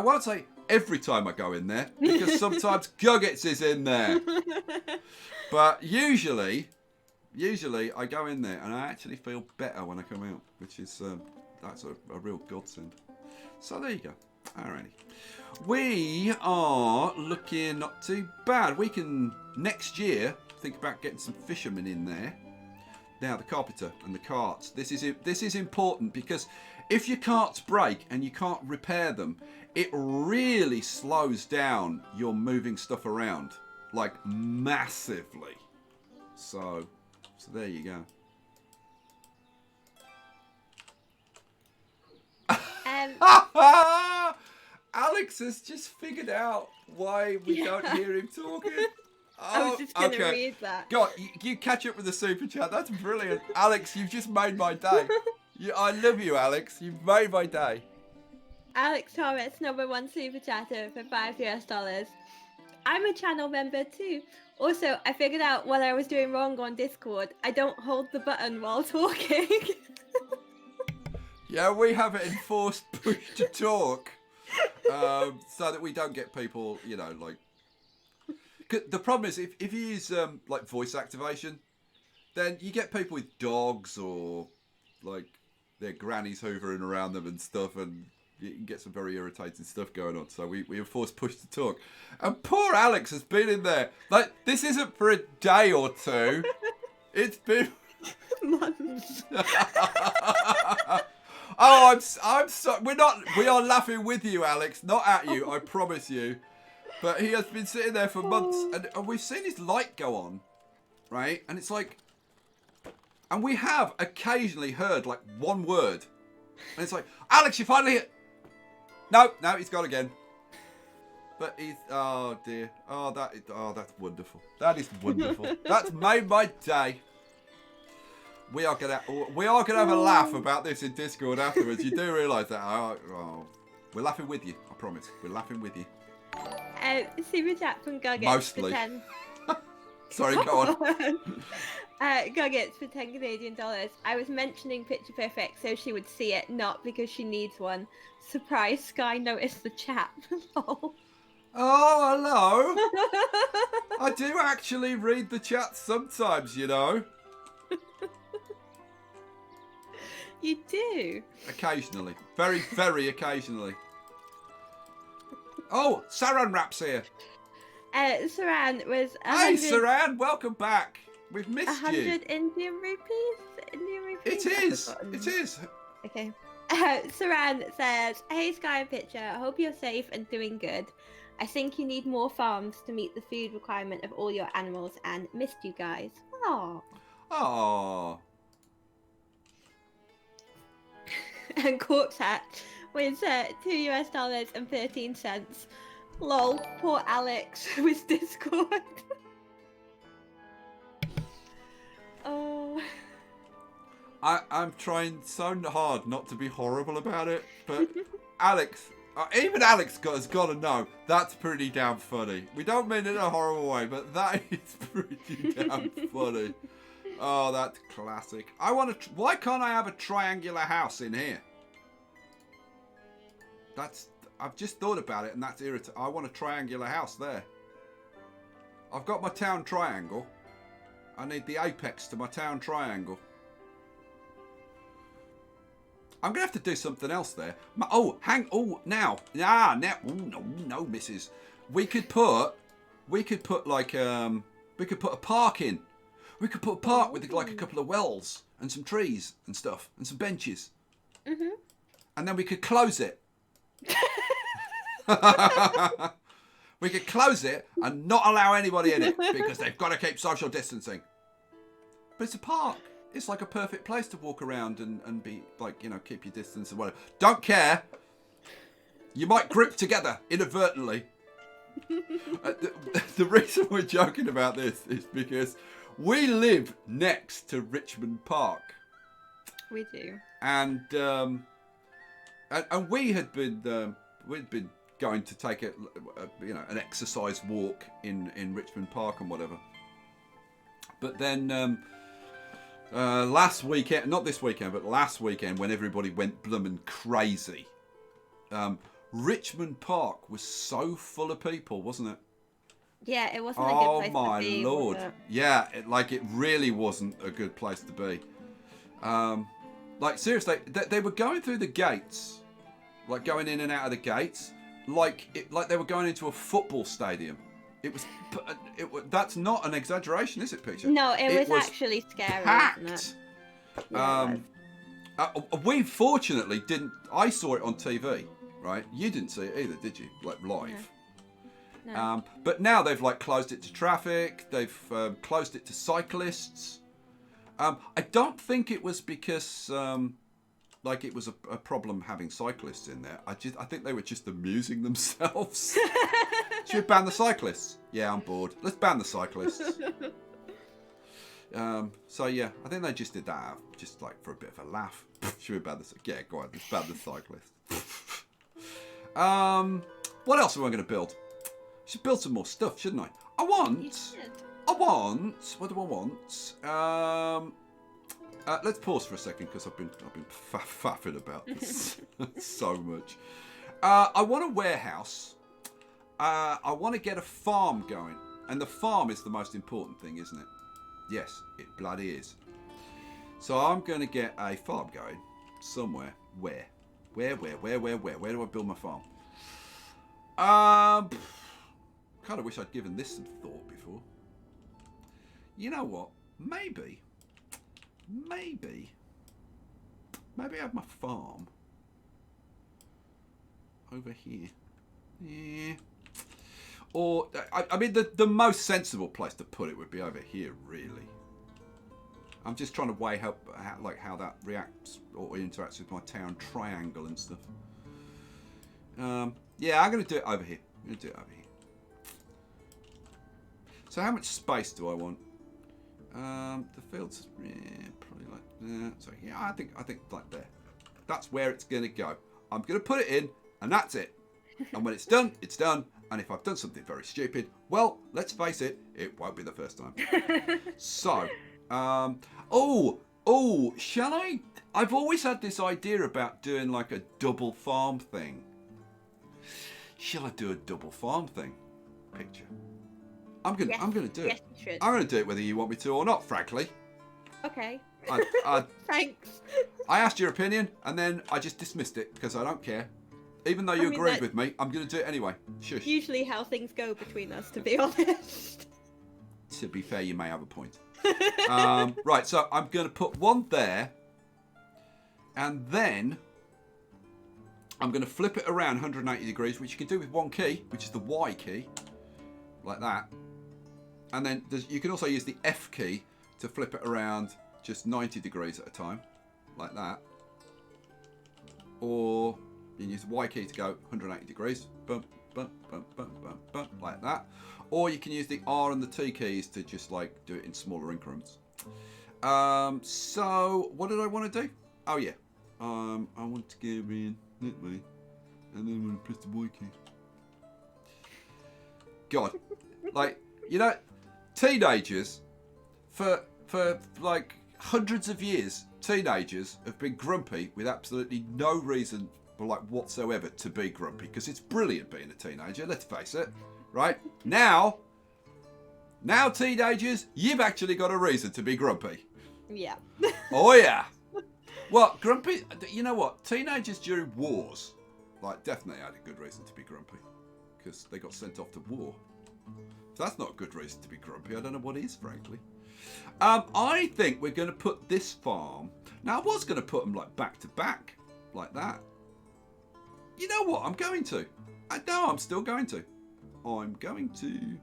won't say every time I go in there, because sometimes Guggets is in there. But usually I go in there and I actually feel better when I come out, which is that's a real godsend. So there you go. Alrighty. We are looking not too bad. We can next year think about getting some fishermen in there. Now the carpenter and the carts. This is important, because if your carts break and you can't repair them, it really slows down your moving stuff around, like massively. So there you go. Alex has just figured out why we don't hear him talking. I was just going to read that. Go on, you catch up with the super chat. That's brilliant. Alex, you've just made my day. I love you, Alex. You've made my day. Alex Torres, #1 super chatter for $5. I'm a channel member too. Also, I figured out what I was doing wrong on Discord. I don't hold the button while talking. Yeah, we have it enforced push to talk, so that we don't get people, like. The problem is if you use like voice activation, then you get people with dogs or like their grannies hoovering around them and stuff, and you can get some very irritating stuff going on. So we enforce push to talk, and poor Alex has been in there. Like, this isn't for a day or two; it's been months. Oh, I'm sorry. We are laughing with you, Alex, not at you. I promise you. But he has been sitting there for months, and we've seen his light go on, right? And it's like, and we have occasionally heard like one word, and it's like, Alex, you finally hit. No, he's gone again. But he's, oh dear, that's wonderful. That is wonderful. That's made my day. We are gonna have a laugh about this in Discord afterwards. You do realise that? Oh, we're laughing with you. I promise. We're laughing with you. Super chat from Guggets. Mostly. Sorry, go on. Guggets for $10 Canadian. I was mentioning Picture Perfect so she would see it, not because she needs one. Surprise, Sky noticed the chat. Oh, hello. I do actually read the chat sometimes, you know. You do? Occasionally. Very, very occasionally. Oh, Saran Wrap's here. Saran was Hey, Saran, welcome back. We've missed 100 you. Indian rupees? Indian rupees? It is. It is. Okay. Saran says, "Hey Sky and Pitcher, I hope you're safe and doing good. I think you need more farms to meet the food requirement of all your animals and missed you guys." Oh. Oh. And Corpse Hat with $2 and 13 cents. Lol, poor Alex with Discord. Oh. I'm trying so hard not to be horrible about it, but Alex, even Alex has got to know that's pretty damn funny. We don't mean it in a horrible way, but that is pretty damn funny. Oh, that's classic. Why can't I have a triangular house in here? I've just thought about it, and that's irritating. I want a triangular house there. I've got my town triangle. I need the apex to my town triangle. I'm gonna have to do something else there. No, missus. We could put like we could put a park in. We could put a park with like a couple of wells and some trees and stuff and some benches. Mhm. And then we could close it. We could close it and not allow anybody in it because they've got to keep social distancing. But it's a park. It's like a perfect place to walk around and be like, you know, keep your distance and whatever. Don't care. You might grip together inadvertently. The reason we're joking about this is because we live next to Richmond Park. We do. And we had been we'd been going to take an exercise walk in Richmond Park and whatever. But then last weekend, not this weekend, but last weekend when everybody went bloomin' crazy, Richmond Park was so full of people, wasn't it? Yeah, it wasn't a good place to be. Oh my lord! Yeah, it really wasn't a good place to be. Like seriously, they were going through the gates, like going in and out of the gates, like they were going into a football stadium. That's not an exaggeration, is it, Peter? No, it was actually scary, packed. Wasn't it? Yeah, we fortunately didn't. I saw it on TV, right? You didn't see it either, did you? Like live. No. But now they've like closed it to traffic. They've closed it to cyclists. I don't think it was because like it was a problem having cyclists in there. I think they were just amusing themselves. Should we ban the cyclists? Yeah, I'm bored. Let's ban the cyclists. So yeah, I think they just did that just like for a bit of a laugh. Should we ban the? Yeah, go on. Let's ban the cyclists. What else am I going to build? Should build some more stuff, shouldn't I? What do I want? Let's pause for a second because I've been faffing about this so much. I want a warehouse. I want to get a farm going, and the farm is the most important thing, isn't it? Yes, it bloody is. So I'm going to get a farm going somewhere. Where? Where do I build my farm? Kind of wish I'd given this some thought before. You know what? Maybe I have my farm over here. Yeah. Or, I mean, the most sensible place to put it would be over here, really. I'm just trying to weigh how that reacts or interacts with my town triangle and stuff. Yeah, I'm going to do it over here. So how much space do I want? The fields, yeah, probably like that. So yeah, I think like there. That's where it's going to go. I'm going to put it in, and that's it. And when it's done, it's done. And if I've done something very stupid, well, let's face it, it won't be the first time. So, shall I? I've always had this idea about doing like a double farm thing. Shall I do a double farm thing? Picture. I'm gonna do it. Yes, you should. I'm gonna do it whether you want me to or not, frankly. Okay. Thanks. I asked your opinion and then I just dismissed it because I don't care. Even though you agreed with me, I'm gonna do it anyway. Shush. Usually how things go between us, to be honest. To be fair, you may have a point. Right, so I'm gonna put one there, and then I'm going to flip it around 180 degrees, which you can do with one key, which is the Y key, like that. And then you can also use the F key to flip it around just 90 degrees at a time, like that. Or you can use the Y key to go 180 degrees, bump, bump, bump, bump, bump, bump, like that. Or you can use the R and the T keys to just like do it in smaller increments. So what did I want to do? Oh yeah, I want to go in that way, and then I'm going to press the Y key. God, like, you know, teenagers, for like hundreds of years, teenagers have been grumpy with absolutely no reason, like whatsoever, to be grumpy, because it's brilliant being a teenager. Let's face it, right? Now teenagers, you've actually got a reason to be grumpy. Yeah. Oh yeah. Well, grumpy, you know what? Teenagers during wars, like, definitely had a good reason to be grumpy. Because they got sent off to war. If that's not a good reason to be grumpy, I don't know what is, frankly. I think we're going to put this farm... Now, I was going to put them, like, back to back, like that. You know what? I'm going to. No, I'm still going to. I'm going to...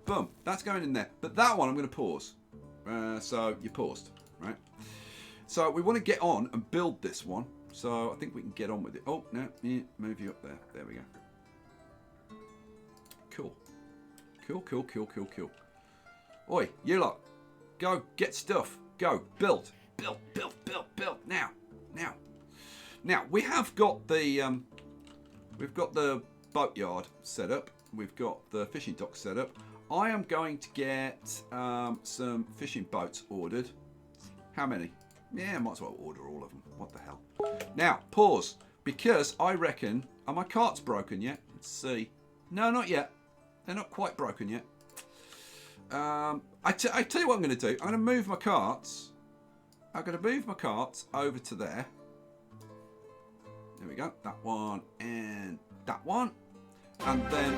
boom. That's going in there. But that one, I'm going to pause. So, you paused, right? So we want to get on and build this one. So I think we can get on with it. Oh, no, yeah, move you up there. There we go. Cool. Cool, cool, cool, cool, cool. Oi, you lot. Go, get stuff. Go, build. Build, build, build, build. Now. Now. Now, we have got the, we've got the boatyard set up. We've got the fishing dock set up. I am going to get some fishing boats ordered. How many? Yeah, I might as well order all of them. What the hell? Now, pause. Because I reckon... Are my carts broken yet? Let's see. No, not yet. They're not quite broken yet. I tell you what I'm going to do. I'm going to move my carts. I'm going to move my carts over to there. There we go. That one and that one. And then...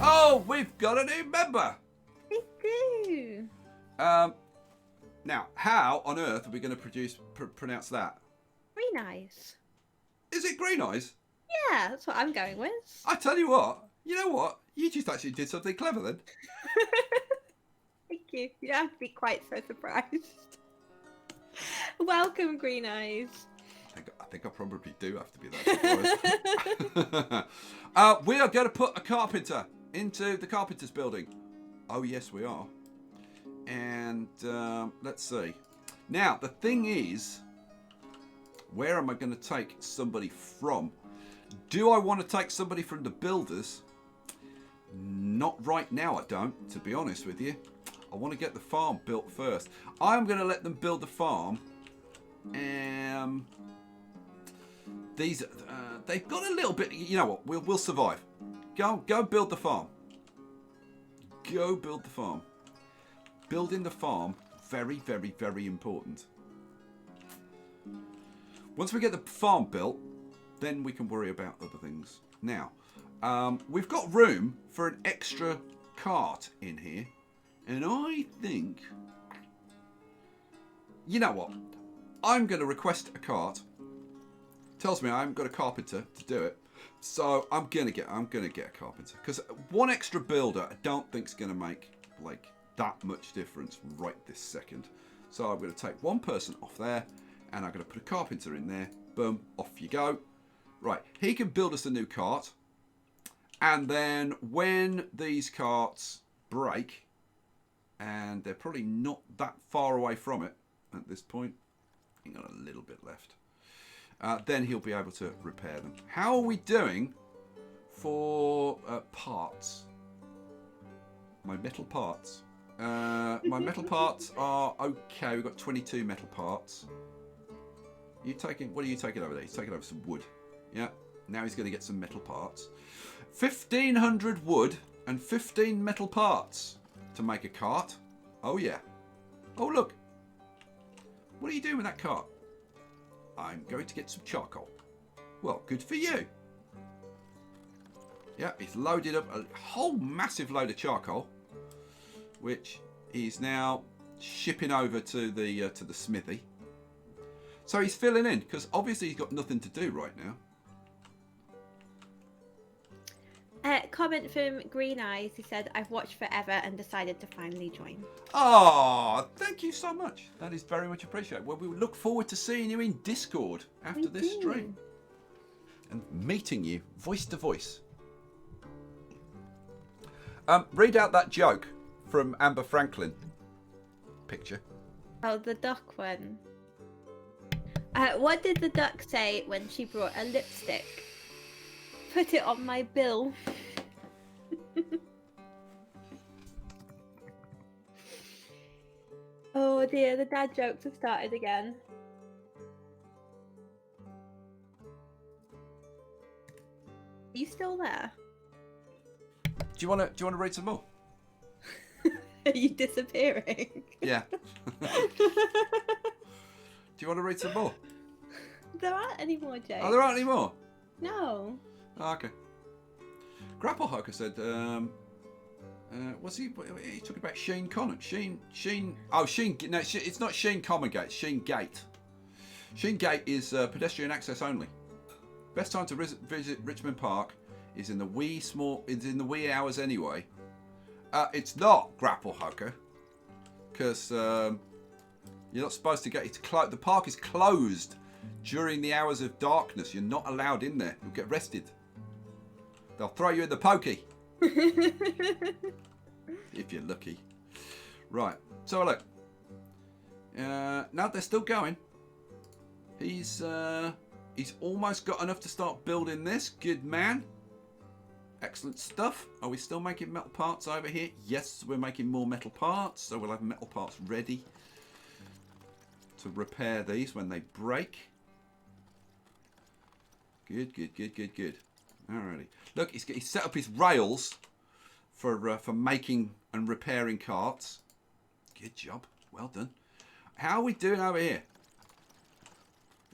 Oh, we've got a new member! We do! Now, how on earth are we going to pronounce that? Green eyes. Is it green eyes? Yeah, that's what I'm going with. I tell you what. You know what? You just actually did something clever then. Thank you. You don't have to be quite so surprised. Welcome, Green Eyes. I think I probably do have to be that surprised. We are going to put a carpenter into the carpenter's building. Oh, yes, we are. And let's see. Now, the thing is, where am I going to take somebody from? Do I want to take somebody from the builders? Not right now, I don't, to be honest with you. I want to get the farm built first. I'm going to let them build the farm. These, they've got a little bit, you know what, we'll survive. Go build the farm. Go build the farm. Building the farm, very, very, very important. Once we get the farm built, then we can worry about other things. Now, we've got room for an extra cart in here. And I think... You know what? I'm going to request a cart. Tells me I haven't got a carpenter to do it. So I'm gonna get a carpenter. Because one extra builder I don't think is going to make, like, that much difference right this second. So I'm going to take one person off there, and I'm going to put a carpenter in there. Boom, off you go. Right, he can build us a new cart, and then when these carts break, and they're probably not that far away from it at this point, I've got a little bit left, then he'll be able to repair them. How are we doing for parts? My metal parts. My metal parts are okay. We've got 22 metal parts. What are you taking over there? You're taking over some wood. Yeah, Now he's going to get some metal parts. 1,500 wood and 15 metal parts to make a cart. Oh, yeah. Oh, look. What are you doing with that cart? I'm going to get some charcoal. Well, good for you. Yeah, he's loaded up a whole massive load of charcoal, which he's now shipping over to the smithy. So he's filling in, because obviously he's got nothing to do right now. Comment from Green Eyes. He said, I've watched forever and decided to finally join. Oh, thank you so much. That is very much appreciated. Well, we look forward to seeing you in Discord after this stream. And meeting you voice to voice. Read out that joke from Amber Franklin picture. Oh, the duck one. What did the duck say when she brought a lipstick? Put it on my bill. Oh dear, the dad jokes have started again. Are you still there? Do you want to read some more? Are you disappearing? Yeah. Do you want to read some more? There aren't any more jokes. Oh, there aren't any more? No. Oh, okay. Grapple Hooker said, what's he talking about? Sheen Connor. Sheen. Oh, Sheen. No, it's not Sheen Common Gate. It's Sheen Gate. Sheen Gate is pedestrian access only. Best time to visit Richmond Park is in the wee hours anyway. It's not Grapple Hooker, because you're not supposed to get it. The park is closed during the hours of darkness. You're not allowed in there. You'll get arrested. They'll throw you in the pokey. If you're lucky. Right. So look. No, they're still going. He's almost got enough to start building this. Good man. Excellent stuff. Are we still making metal parts over here? Yes, we're making more metal parts. So we'll have metal parts ready to repair these when they break. Good. Alrighty. Look, he's set up his rails for making and repairing carts. Good job. Well done. How are we doing over here?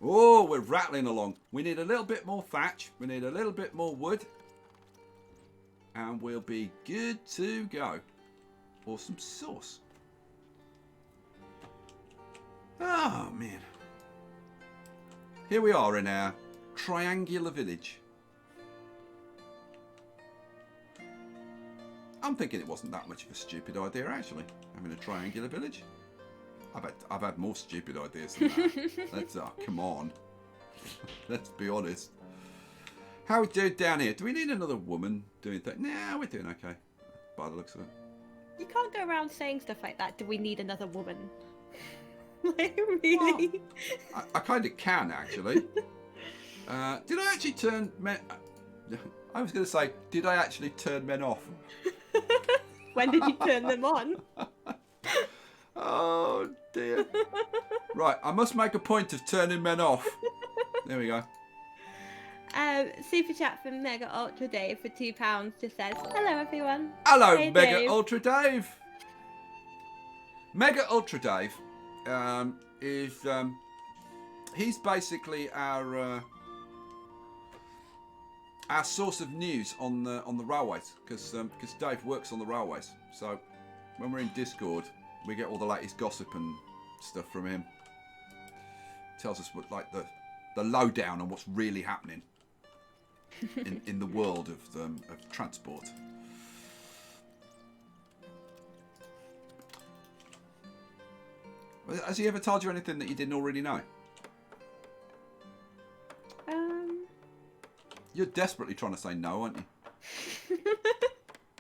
Oh, we're rattling along. We need a little bit more thatch. We need a little bit more wood. And we'll be good to go. Or some sauce. Oh, man. Here we are in our triangular village. I'm thinking it wasn't that much of a stupid idea, actually, having a triangular village. I've had more stupid ideas than that. Come on. Let's be honest. How we do down here? Do we need another woman doing that? Nah, we're doing okay, by the looks of it. You can't go around saying stuff like that. Do we need another woman? Like, really? Well, I kind of can, actually. Did I actually turn men... I was going to say, did I actually turn men off? When did you turn them on? Oh, dear. Right, I must make a point of turning men off. There we go. Super chat from Mega Ultra Dave for £2 just says, hello everyone. Hello, hey, Mega Dave. Ultra Dave. Mega Ultra Dave is he's basically our source of news on the railways, because Dave works on the railways. So when we're in Discord, we get all the latest gossip and stuff from him. Tells us what, like, the lowdown on what's really happening in the world of transport. Has he ever told you anything that you didn't already know? You're desperately trying to say no, aren't you?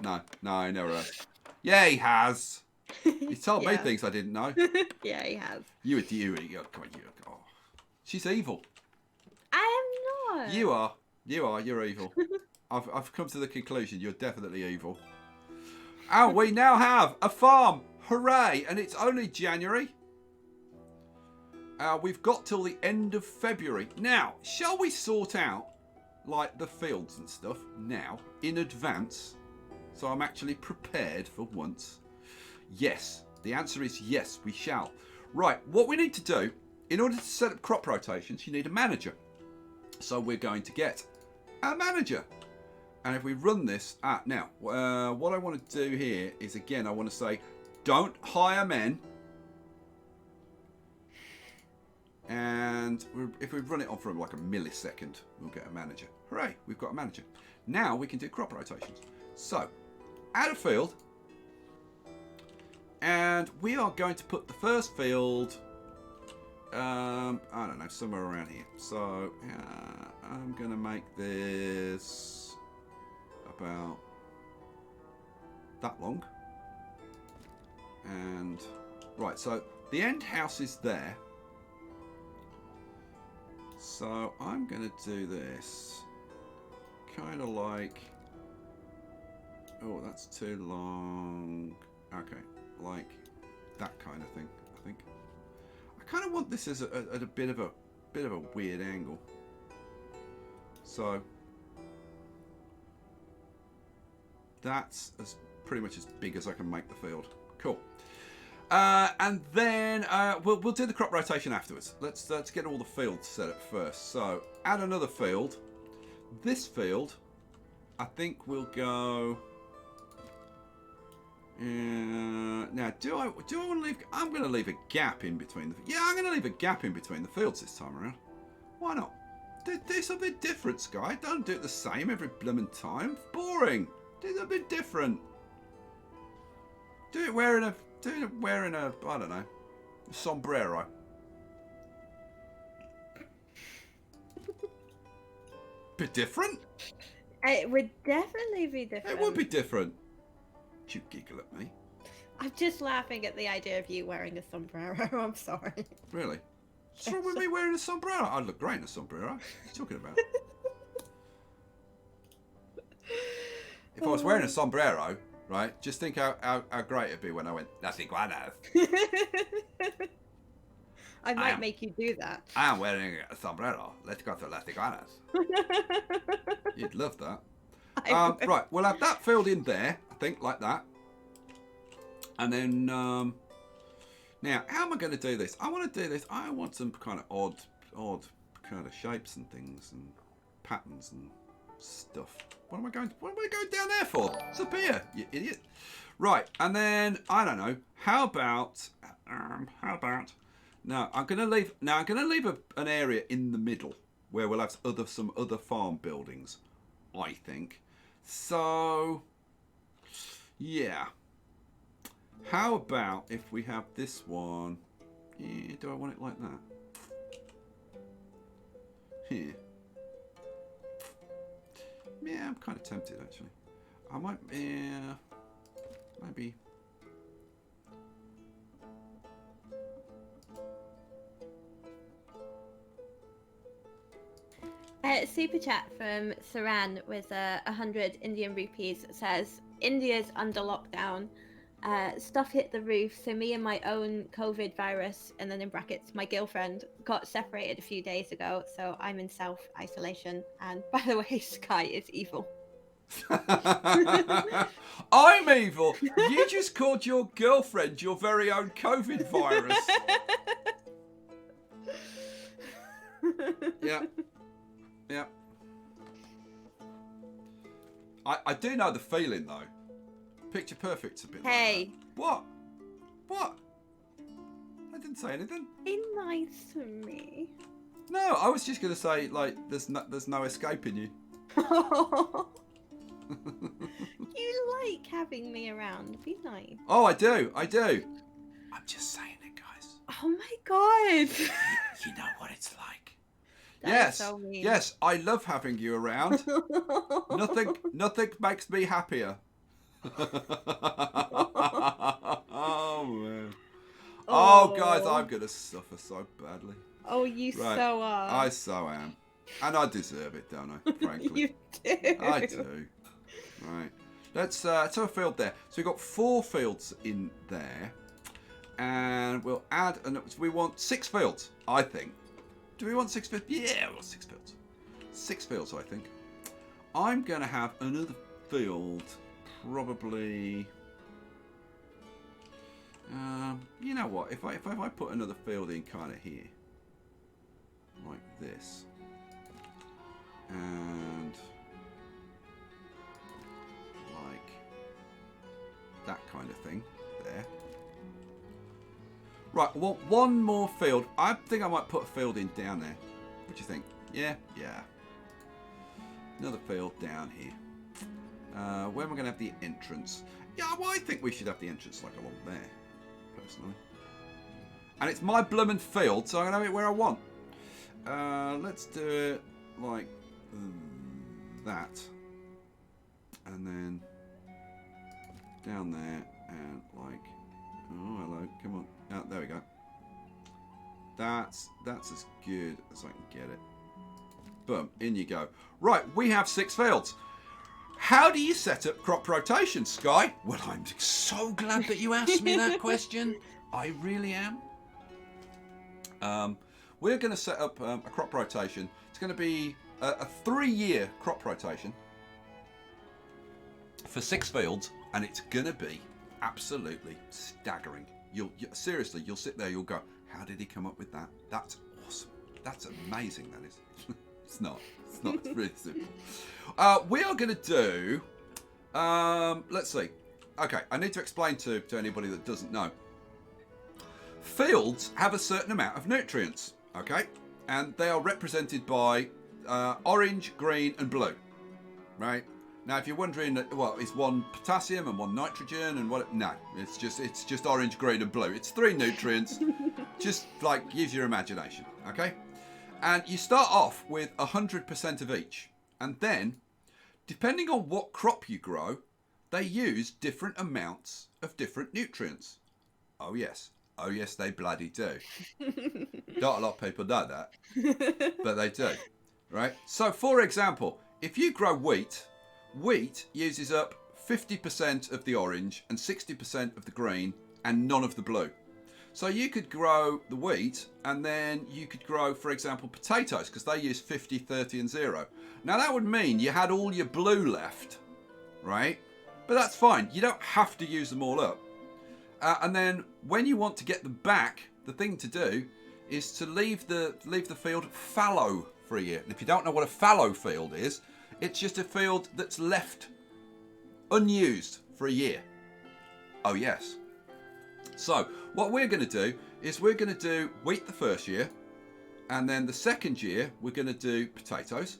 No, he never has. Yeah, he has. He's told me things I didn't know. Yeah, he has. You. Come on, you. Oh. She's evil. I am not. You are. You're evil. I've come to the conclusion you're definitely evil. And we now have a farm. Hooray! And it's only January. We've got till the end of February. Now, shall we sort out like the fields and stuff now in advance, so I'm actually prepared for once? Yes. The answer is yes, we shall. Right, what we need to do, in order to set up crop rotations, you need a manager. So we're going to get a manager. And if we run this, now, what I want to do here is, again, I want to say, don't hire men. And if we run it on for like a millisecond, we'll get a manager. Hooray, we've got a manager. Now we can do crop rotations. So, add a field. And we are going to put the first field, I don't know, somewhere around here. So, I'm going to make this about that long. And, right, so the end house is there. So, I'm going to do this kind of like, oh, that's too long. Okay. Like that kind of thing, I think. I kind of want this as at a bit of a weird angle. So that's pretty much as big as I can make the field. Cool. And then we'll do the crop rotation afterwards. Let's get all the fields set up first. So add another field. This field, I think we'll go. Now, do I want to leave? I'm going to leave a gap in between I'm going to leave a gap in between the fields this time around. Why not? Do something different, Sky. Don't do it the same every blooming time. Boring. Do something different. Do it wearing a I don't know, a sombrero. Bit different. It would definitely be different. It would be different. You giggle at me. I'm just laughing at the idea of you wearing a sombrero. I'm sorry. Really? What's wrong with me wearing a sombrero? I'd look great in a sombrero. What are you talking about? If I was wearing a sombrero, right, just think how great it'd be when I went, Las Iguanas. I might make you do that. I am wearing a sombrero. Let's go to Las Iguanas. You'd love that. Right, we'll have that filled in there, I think, like that. And then, now, how am I going to do this? I want to do this. I want some kind of odd kind of shapes and things and patterns and stuff. What am I going down there for? It's up here, you idiot. Right, and then, I don't know. How about? No, I'm going to leave an area in the middle where we'll have some other farm buildings, I think. So, yeah. How about if we have this one? Yeah, do I want it like that? Here. Yeah, I'm kind of tempted actually. I might, maybe. Super chat from Saran with 100 Indian rupees says, India's under lockdown. Stuff hit the roof, so me and my own COVID virus, and then in brackets, my girlfriend, got separated a few days ago, so I'm in self-isolation. And by the way, Sky is evil. I'm evil? You just called your girlfriend your very own COVID virus. Yeah. Yeah. I do know the feeling though. Picture perfect's a bit Hey. like that. What? What? I didn't say anything. Be nice to me. No, I was just gonna say like there's no escaping you. You like having me around. Be nice. Oh, I do. I'm just saying it, guys. Oh my god. You know what it's like. That yes, is so mean. yes, I love having you around. Nothing makes me happier. Oh man. Oh guys, I'm gonna suffer so badly. Oh, you so are. I so am. And I deserve it, don't I? Frankly. You do. I do. Right. Let's have a field there. So we've got 4 fields in there. And we'll add, we want 6 fields, I think. Do we want 6 fields? Yeah, we want 6 fields. 6 fields, I think. I'm going to have another field, probably. You know what? If I put another field in kind of here, like this, and like that kind of thing there. Right, well, one more field. I think I might put a field in down there. What do you think? Yeah, yeah. Another field down here. Where am I going to have the entrance? Yeah, well, I think we should have the entrance like along there, personally. And it's my bloomin' field, so I'm going to have it where I want. Let's do it like that. And then down there and like, oh, hello, come on. Oh, there we go. That's as good as I can get it. Boom, in you go. Right, we have 6 fields. How do you set up crop rotation, Sky? Well, I'm so glad that you asked me that question. I really am. We're going to set up a crop rotation. It's going to be a 3-year crop rotation for 6 fields, and it's going to be absolutely staggering. Seriously, you'll sit there, you'll go, how did he come up with that? That's awesome. That's amazing, that is. It's not. It's really simple. We are going to do, let's see. Okay, I need to explain to anybody that doesn't know. Fields have a certain amount of nutrients, okay? And they are represented by orange, green, and blue, right? Now, if you're wondering, well, is one potassium and one nitrogen and what? No, it's just orange, green, and blue. It's 3 nutrients. Just like use your imagination, okay? And you start off with 100% of each, and then, depending on what crop you grow, they use different amounts of different nutrients. Oh yes, they bloody do. Not a lot of people know that, but they do, right? So, for example, if you grow wheat uses up 50% of the orange and 60% of the green and none of the blue. So you could grow the wheat and then you could grow, for example, potatoes because they use 50, 30 and 0. Now that would mean you had all your blue left, right? But that's fine. You don't have to use them all up. And then when you want to get them back, the thing to do is to leave the field fallow for a year. And if you don't know what a fallow field is, it's just a field that's left unused for a year. Oh yes. So what we're going to do is we're going to do wheat the first year, and then the second year we're going to do potatoes,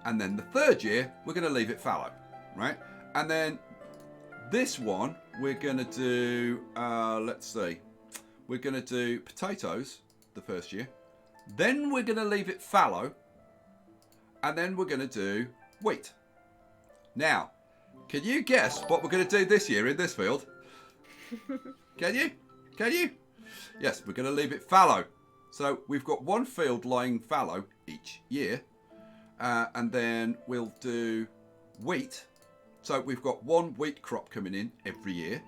and then the third year we're going to leave it fallow, right? And then this one we're going to do, let's see, we're going to do potatoes the first year, then we're going to leave it fallow, and then we're going to do wheat. Now, can you guess what we're going to do this year in this field? Can you? Can you? Yes, we're going to leave it fallow. So we've got one field lying fallow each year. And then we'll do wheat. So we've got one wheat crop coming in every year.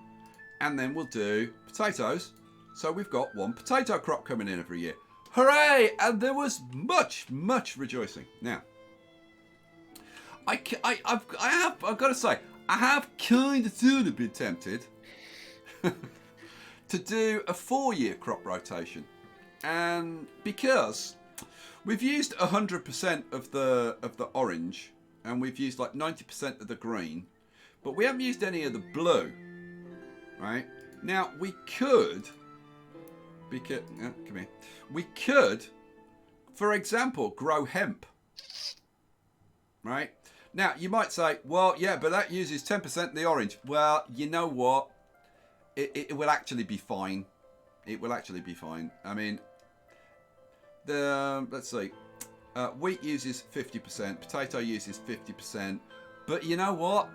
And then we'll do potatoes. So we've got one potato crop coming in every year. Hooray! And there was much, much rejoicing. Now, I've got to say, I have kind of sort of been tempted to do a 4-year crop rotation, and because we've used 100% of the orange and we've used like 90% of the green, but we haven't used any of the blue, right? Now we could, come here. We could, for example, grow hemp, right? Now you might say, well, yeah, but that uses 10% of the orange. Well, you know what? It will actually be fine. It will actually be fine. I mean, let's see. Wheat uses 50%. Potato uses 50%. But you know what?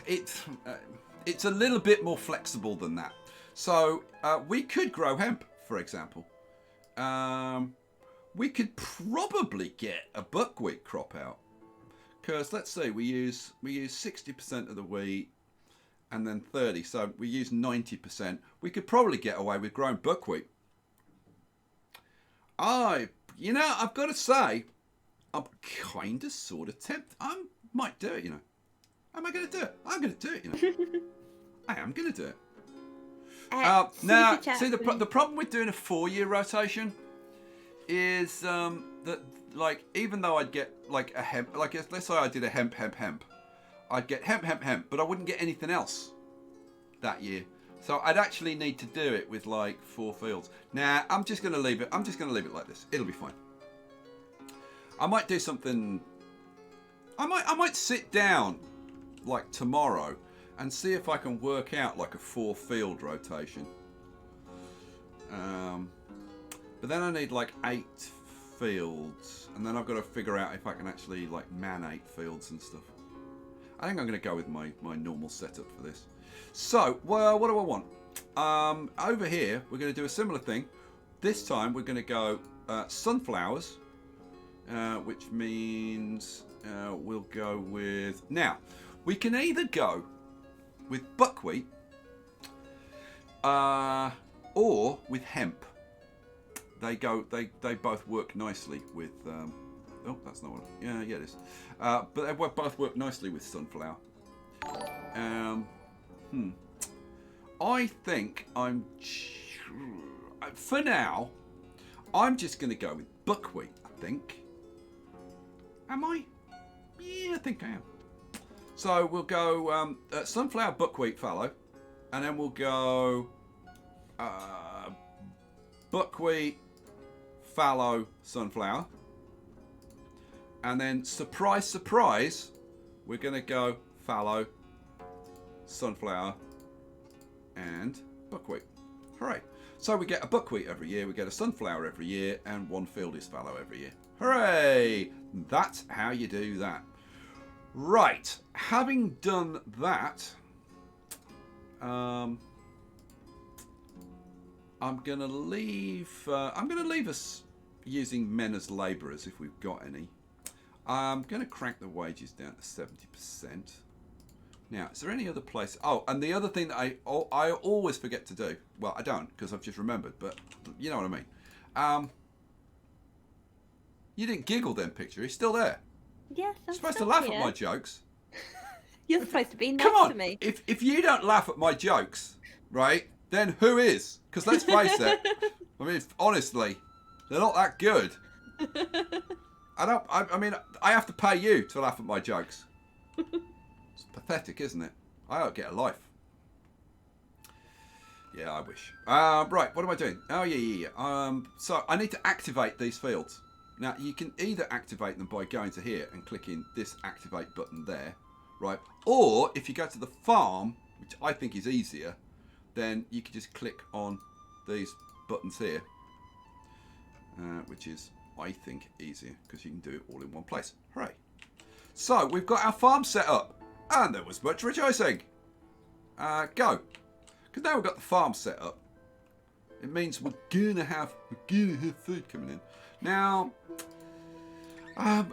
It's a little bit more flexible than that. So we could grow hemp, for example. We could probably get a buckwheat crop out. Because let's see, we use 60% of the wheat. And then 30, so we use 90%. We could probably get away with growing buckwheat. I've got to say, I'm kind of, sort of tempted. I might do it, you know. Am I going to do it? I'm going to do it, you know. I am going to do it. Now, see, the problem with doing a 4-year rotation is that, like, even though I'd get, like, a hemp, like, let's say I did a hemp, I'd get hemp, but I wouldn't get anything else that year. So I'd actually need to do it with, like, 4 fields. Nah, I'm just going to leave it. I'm just going to leave it like this. It'll be fine. I might do something. I might sit down, like, tomorrow and see if I can work out, like, a 4-field rotation. But then I need, like, 8 fields. And then I've got to figure out if I can actually, like, man 8 fields and stuff. I think I'm going to go with my normal setup for this. So, well, what do I want? Over here, we're going to do a similar thing. This time, we're going to go sunflowers, which means we'll go with... Now, we can either go with buckwheat or with hemp. They both work nicely with... oh, that's not what... Yeah, it is. But they both work nicely with sunflower. I think for now, I'm just going to go with buckwheat, I think. Am I? Yeah, I think I am. So we'll go sunflower, buckwheat, fallow. And then we'll go buckwheat, fallow, sunflower. And then, surprise, surprise, we're going to go fallow, sunflower, and buckwheat. Hooray. So we get a buckwheat every year, we get a sunflower every year, and 1 field is fallow every year. Hooray! That's how you do that. Right. Having done that, I'm going to leave us using men as labourers if we've got any. I'm going to crank the wages down to 70%. Now, is there any other place? Oh, and the other thing that I always forget to do. Well, I don't, because I've just remembered, but you know what I mean. You didn't giggle then, picture. He's still there. Yes, I'm You're supposed to still laugh here. at my jokes. You're supposed to be nice Come on. to me. If you don't laugh at my jokes, right, then who is? Because let's face it, I mean, honestly, they're not that good. I mean, I have to pay you to laugh at my jokes. It's pathetic, isn't it? I don't get a life. Yeah, I wish. Right, what am I doing? Oh, yeah. So I need to activate these fields. Now, you can either activate them by going to here and clicking this activate button there, right? Or if you go to the farm, which I think is easier, then you can just click on these buttons here, which is, I think, easier because you can do it all in one place. Hooray. So, we've got our farm set up, and there was much rejoicing. Go. Because now we've got the farm set up, it means we're gonna have food coming in. Now,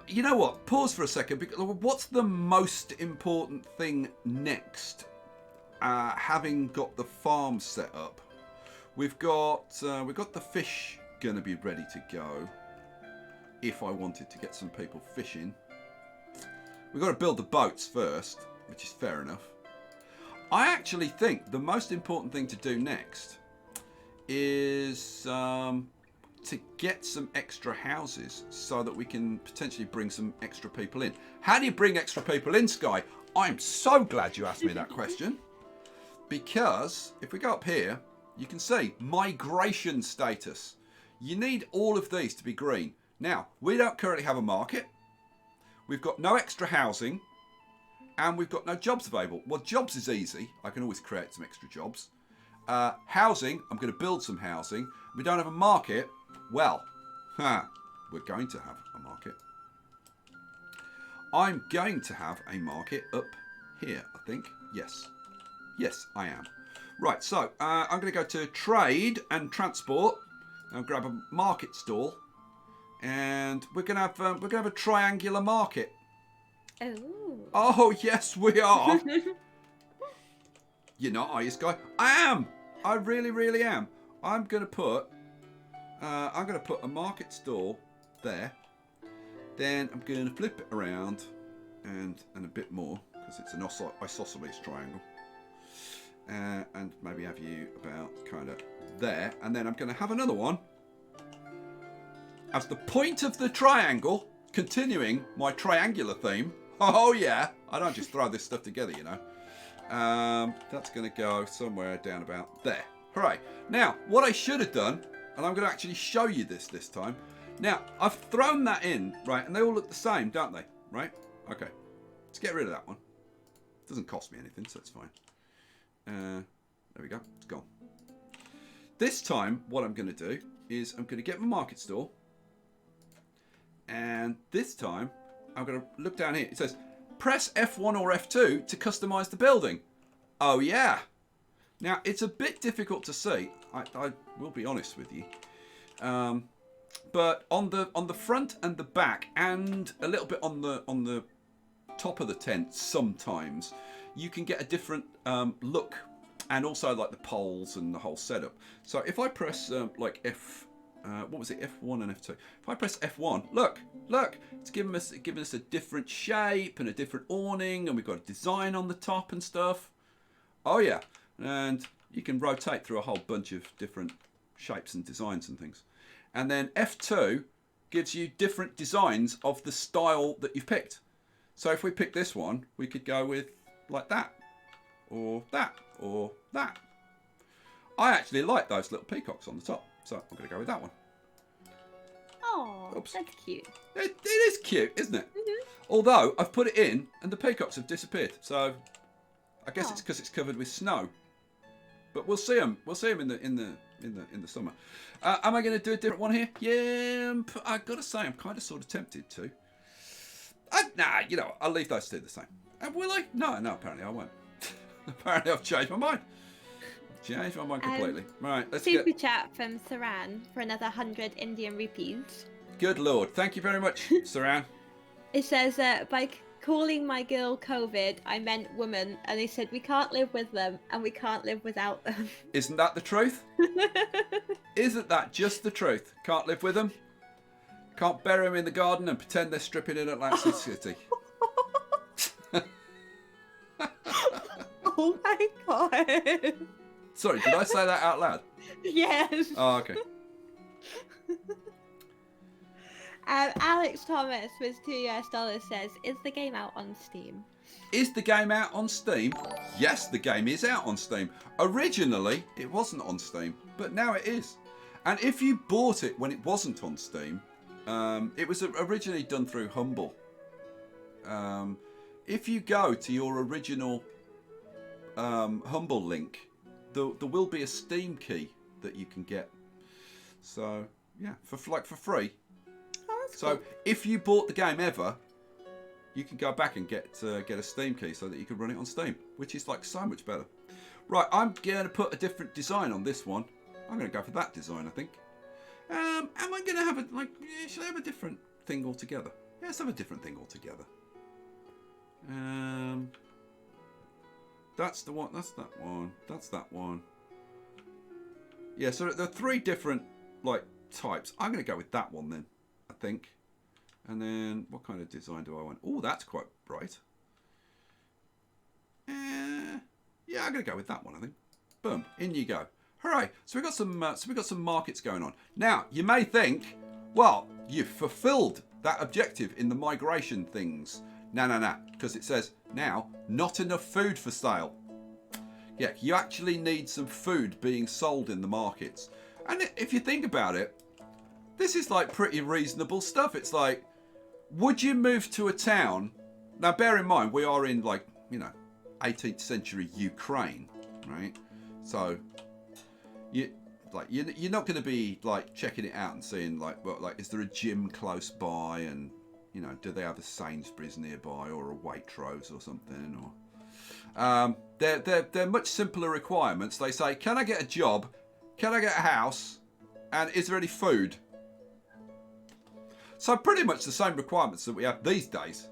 you know what? Pause for a second. Because what's the most important thing next? Having got the farm set up, we've got the fish gonna be ready to go. If I wanted to get some people fishing, we've got to build the boats first, which is fair enough. I actually think the most important thing to do next is to get some extra houses so that we can potentially bring some extra people in. How do you bring extra people in, Sky? I'm so glad you asked me that question. Because if we go up here, you can see migration status. You need all of these to be green. Now, we don't currently have a market. We've got no extra housing. And we've got no jobs available. Well, jobs is easy. I can always create some extra jobs. Housing, I'm going to build some housing. We don't have a market. Well, we're going to have a market. I'm going to have a market up here, I think. Yes. Yes, I am. Right, so I'm going to go to trade and transport and grab a market stall. And we're going to have a triangular market. Oh, yes, we are. You're not, are you, Sky? I am. I really, really am. I'm going to put a market stall there. Then I'm going to flip it around and a bit more because it's an isosceles triangle. And maybe have you about kind of there. And then I'm going to have another one as the point of the triangle, continuing my triangular theme. Oh yeah, I don't just throw this stuff together, you know. That's going to go somewhere down about there. Hooray. Now, what I should have done, and I'm going to actually show you this time. Now, I've thrown that in, right, and they all look the same, don't they? Right? Okay. Let's get rid of that one. It doesn't cost me anything, so it's fine. There we go. It's gone. This time, what I'm going to do is I'm going to get my market store. And this time, I'm going to look down here. It says, press F1 or F2 to customize the building. Oh, yeah. Now, it's a bit difficult to see. I will be honest with you. But on the front and the back, and a little bit on the top of the tent, sometimes you can get a different look, and also like the poles and the whole setup. So if I press like what was it, F1 and F2? If I press F1, look, it's giving us a different shape and a different awning, and we've got a design on the top and stuff. Oh yeah, and you can rotate through a whole bunch of different shapes and designs and things. And then F2 gives you different designs of the style that you've picked. So if we pick this one, we could go with like that, or that, or that. I actually like those little peacocks on the top, so I'm going to go with that one. Oh, oops. That's cute. It is cute, isn't it? Mm-hmm. Although I've put it in and the peacocks have disappeared, so I guess it's because it's covered with snow. But we'll see them. We'll see them in the summer. Am I going to do a different one here? Yeah, I've got to say I'm kind of sort of tempted to. Nah, you know, I'll leave those two the same. Will I? No, apparently I won't. Apparently I've changed my mind. Changed my mind completely. Right, let's Super chat from Saran for another 100 Indian rupees. Good Lord. Thank you very much, Saran. It says, by calling my girl COVID, I meant woman, and they said we can't live with them and we can't live without them. Isn't that the truth? Isn't that just the truth? Can't live with them? Can't bury them in the garden and pretend they're stripping in Atlantic City? Oh my god. Sorry, did I say that out loud? Yes. Oh, okay. Alex Thomas with $2 says, is the game out on Steam? Is the game out on Steam? Yes, the game is out on Steam. Originally, it wasn't on Steam, but now it is. And if you bought it when it wasn't on Steam, it was originally done through Humble. If you go to your original Humble link, there will be a Steam key that you can get. So yeah, for free. Oh, that's so cool. If you bought the game ever, you can go back and get a Steam key so that you can run it on Steam, which is like so much better. Right, I'm going to put a different design on this one. I'm going to go for that design, I think. Am I going to have should I have a different thing altogether? Yeah, let's have a different thing altogether. That's the one. That's that one. That's that one. Yeah, so there are three different types. I'm going to go with that one then, I think. And then what kind of design do I want? Oh, that's quite bright. Yeah, I'm going to go with that one, I think. Boom, in you go. Hooray! So we've got some markets going on. Now you may think, well, you've fulfilled that objective in the migration things. No, because it says now not enough food for sale. Yeah, you actually need some food being sold in the markets. And if you think about it, this is like pretty reasonable stuff. It's like, would you move to a town? Now, bear in mind, we are in 18th century Ukraine, right? So you're not going to be checking it out and seeing is there a gym close by, and do they have a Sainsbury's nearby or a Waitrose or something? Or they're much simpler requirements. They say, can I get a job? Can I get a house? And is there any food? So pretty much the same requirements that we have these days.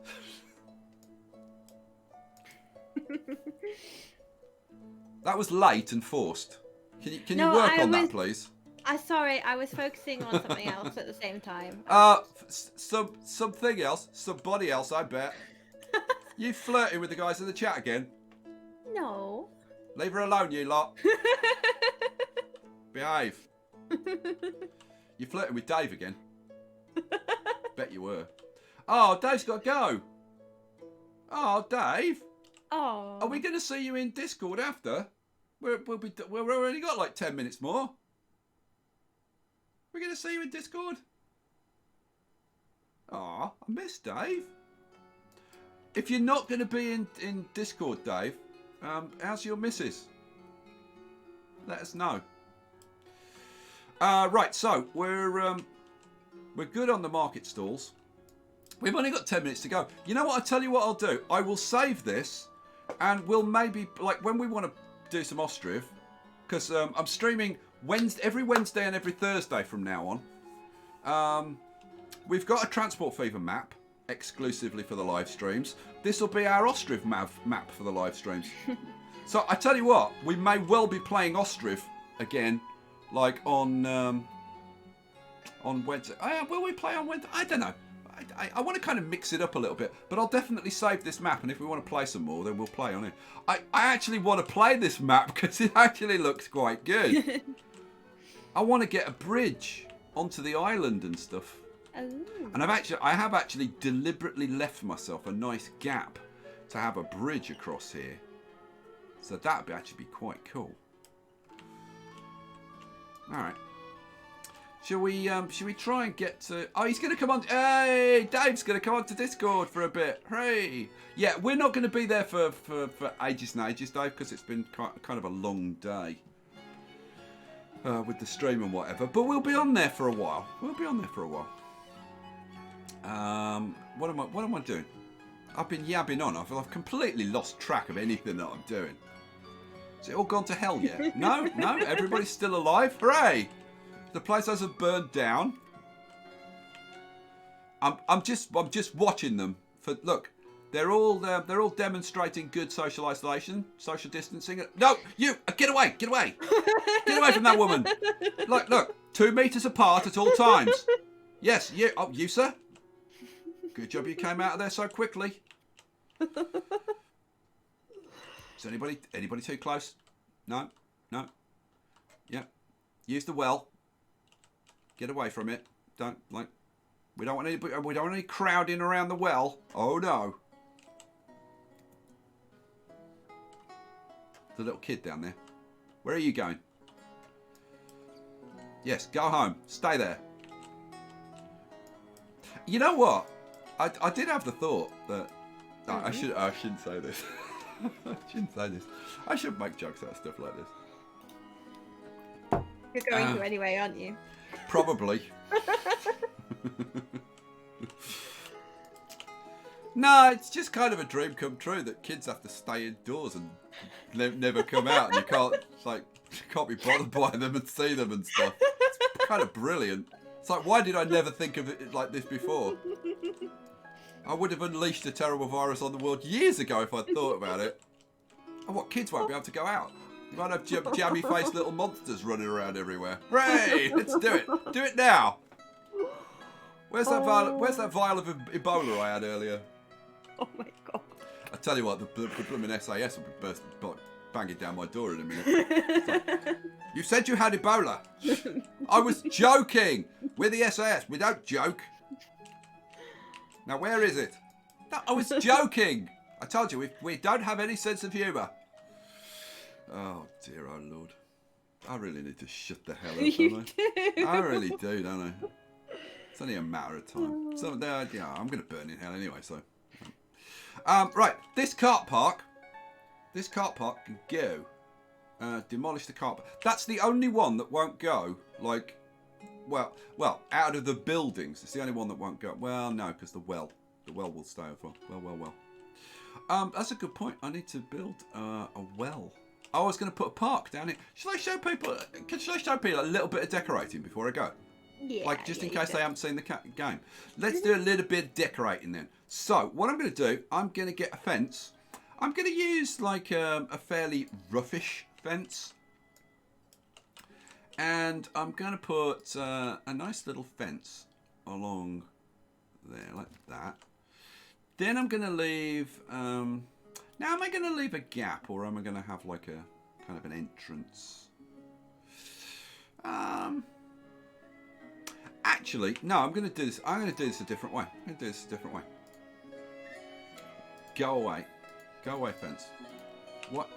That was late and forced. Can you work on that, please? Sorry, I was focusing on something else at the same time. Something else. Somebody else, I bet. You flirting with the guys in the chat again? No. Leave her alone, you lot. Behave. You flirting with Dave again? Bet you were. Oh, Dave's got to go. Oh, Dave. Oh. Are we going to see you in Discord after? We've already got like 10 minutes more. We're going to see you in Discord. Oh, I missed Dave. If you're not going to be in Discord, Dave, how's your missus? Let us know. Right, so we're good on the market stalls. We've only got 10 minutes to go. You know what? I'll tell you what I'll do. I will save this, and we'll maybe, like, when we want to do some OSTRIV, because I'm streaming every Wednesday and every Thursday from now on. We've got a Transport Fever map exclusively for the live streams. This will be our OSTRIV map for the live streams. So I tell you what, we may well be playing OSTRIV again, like on Wednesday. Will we play on Wednesday? I don't know. I want to kind of mix it up a little bit, but I'll definitely save this map, and if we want to play some more, then we'll play on it. I actually want to play this map because it actually looks quite good. I want to get a bridge onto the island and stuff. Oh. And I have actually deliberately left myself a nice gap to have a bridge across here. So that'd actually be quite cool. All right. Shall we try and get to... Oh, he's going to come on... Hey, Dave's going to come on to Discord for a bit. Hooray. Yeah, we're not going to be there for ages and ages, Dave, because it's been kind of a long day with the stream and whatever. But we'll be on there for a while. What am I doing? I've been yabbing on. I've completely lost track of anything that I'm doing. Has it all gone to hell yet? No, everybody's still alive. Hooray! The place hasn't burned down. I'm just watching them. Look, they're all demonstrating good social isolation, social distancing. No, you get away get away from that woman. Look, 2 meters apart at all times. Yes, you. Oh, you sir. Good job you came out of there so quickly. Is anybody too close? No. Yeah. Use the well. Get away from it. We don't want any crowding around the well. Oh no. The little kid down there. Where are you going? Yes, go home. Stay there. You know what? I did have the thought that I shouldn't say this. I shouldn't say this. I shouldn't make jokes out of stuff like this. You're going to anyway, aren't you? Probably. No, it's just kind of a dream come true that kids have to stay indoors and never come out, and you can't be bothered by them and see them and stuff. It's kind of brilliant. It's like, why did I never think of it like this before? I would have unleashed a terrible virus on the world years ago if I'd thought about it. And what, kids won't be able to go out? You might have jammy-faced little monsters running around everywhere. Hooray! Let's do it. Do it now. Where's that vial of Ebola I had earlier? Oh my god. I tell you what, the blooming SAS will be banging down my door in a minute. Like, you said you had Ebola. I was joking. We're the SAS. We don't joke. Now, where is it? No, I was joking. I told you, we don't have any sense of humour. Oh, dear, oh, Lord. I really need to shut the hell up, don't I? I really do, don't I? It's only a matter of time. So, yeah, I'm going to burn in hell anyway, so... right, this car park can go. Demolish the car park. That's the only one that won't go, like... Well, out of the buildings, it's the only one that won't go. Well, no, because the well will stay over. Well. That's a good point. I need to build a well. I was going to put a park down here. Shall I show people a little bit of decorating before I go? Yeah. Like, just in case they haven't seen the game. Let's do a little bit of decorating then. So, what I'm going to do, I'm going to get a fence. I'm going to use, like, a fairly roughish fence. And I'm going to put a nice little fence along there, like that. Then I'm going to leave... now, am I going to leave a gap, or am I going to have like a kind of an entrance? Actually, no, I'm going to do this. I'm going to do this a different way. I'm going to do this a different way. Go away. Go away, fence. What?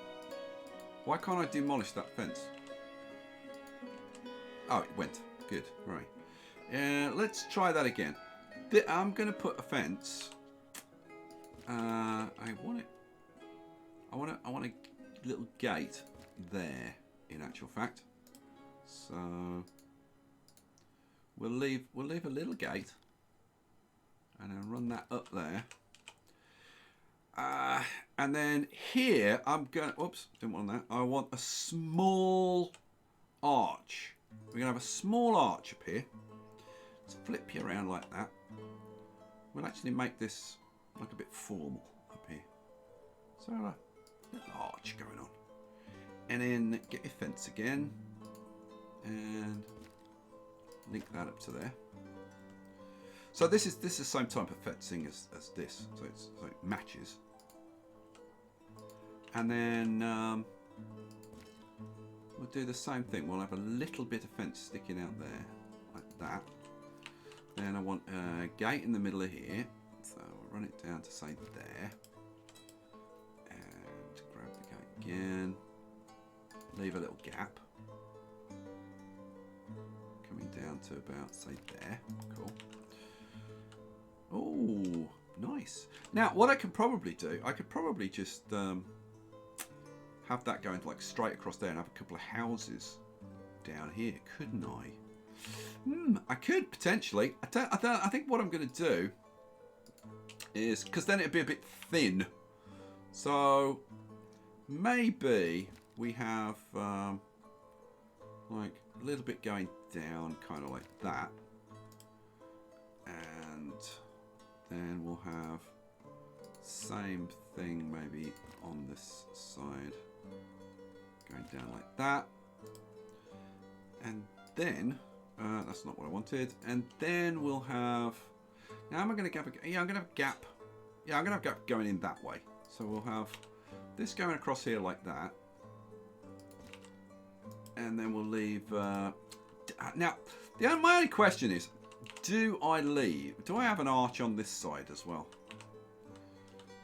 Why can't I demolish that fence? Oh, it went. Good. Right. Let's try that again. I'm going to put a fence. I want a little gate there, in actual fact. So we'll leave a little gate and then run that up there. And then here I'm going. Oops, didn't want that. I want a small arch. We're gonna have a small arch up here. Let's flip you around like that. We'll actually make this like a bit formal up here. So a little arch going on. And then get your fence again. And link that up to there. So this is the same type of fencing as this. So it matches. And then we'll do the same thing. We'll have a little bit of fence sticking out there, like that. Then I want a gate in the middle of here. So we'll run it down to say there. And grab the gate again. Leave a little gap. Coming down to about, say, there. Cool. Oh, nice. Now, what I could probably do, I could probably just have that going like straight across there and have a couple of houses down here, couldn't I? I could potentially. I think what I'm going to do is, because then it'd be a bit thin. So maybe we have like a little bit going down, kind of like that, and then we'll have same thing maybe on this side, going down like that, and then that's not what I wanted. And then we'll have. Now I'm going to have a, I'm going to have a gap. Yeah, I'm going to have a gap going in that way. So we'll have this going across here like that, and then we'll leave. Now, my only question is, do I have an arch on this side as well?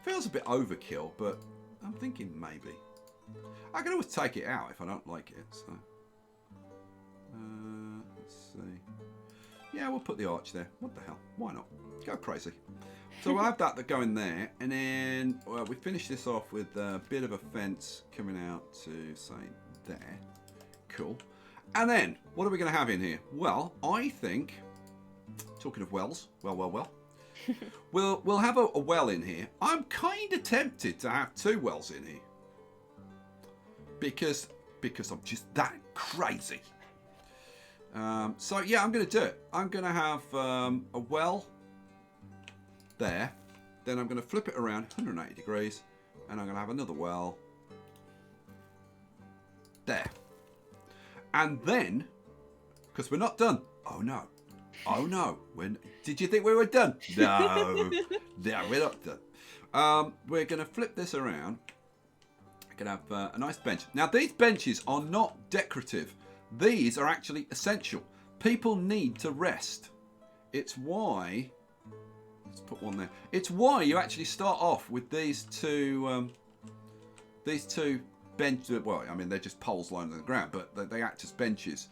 Feels a bit overkill, but I'm thinking maybe. I can always take it out if I don't like it. So, let's see. Yeah, we'll put the arch there. What the hell? Why not? Go crazy. So we'll have that going there, and then we finish this off with a bit of a fence coming out to say there. Cool. And then what are we going to have in here? Well, I think, talking of wells, well. we'll have a well in here. I'm kind of tempted to have 2 wells in here because I'm just that crazy. So yeah, I'm going to do it. I'm going to have a well there. Then I'm going to flip it around 180 degrees, and I'm going to have another well there. And then, because we're not done. Oh no. Oh no. Did you think we were done? No. No, we're not done. We're going to flip this around. We're going to have a nice bench. Now, these benches are not decorative. These are actually essential. People need to rest. It's why... Let's put one there. It's why you actually start off with these two benches. Well, I mean, they're just poles lying on the ground, but they act as benches.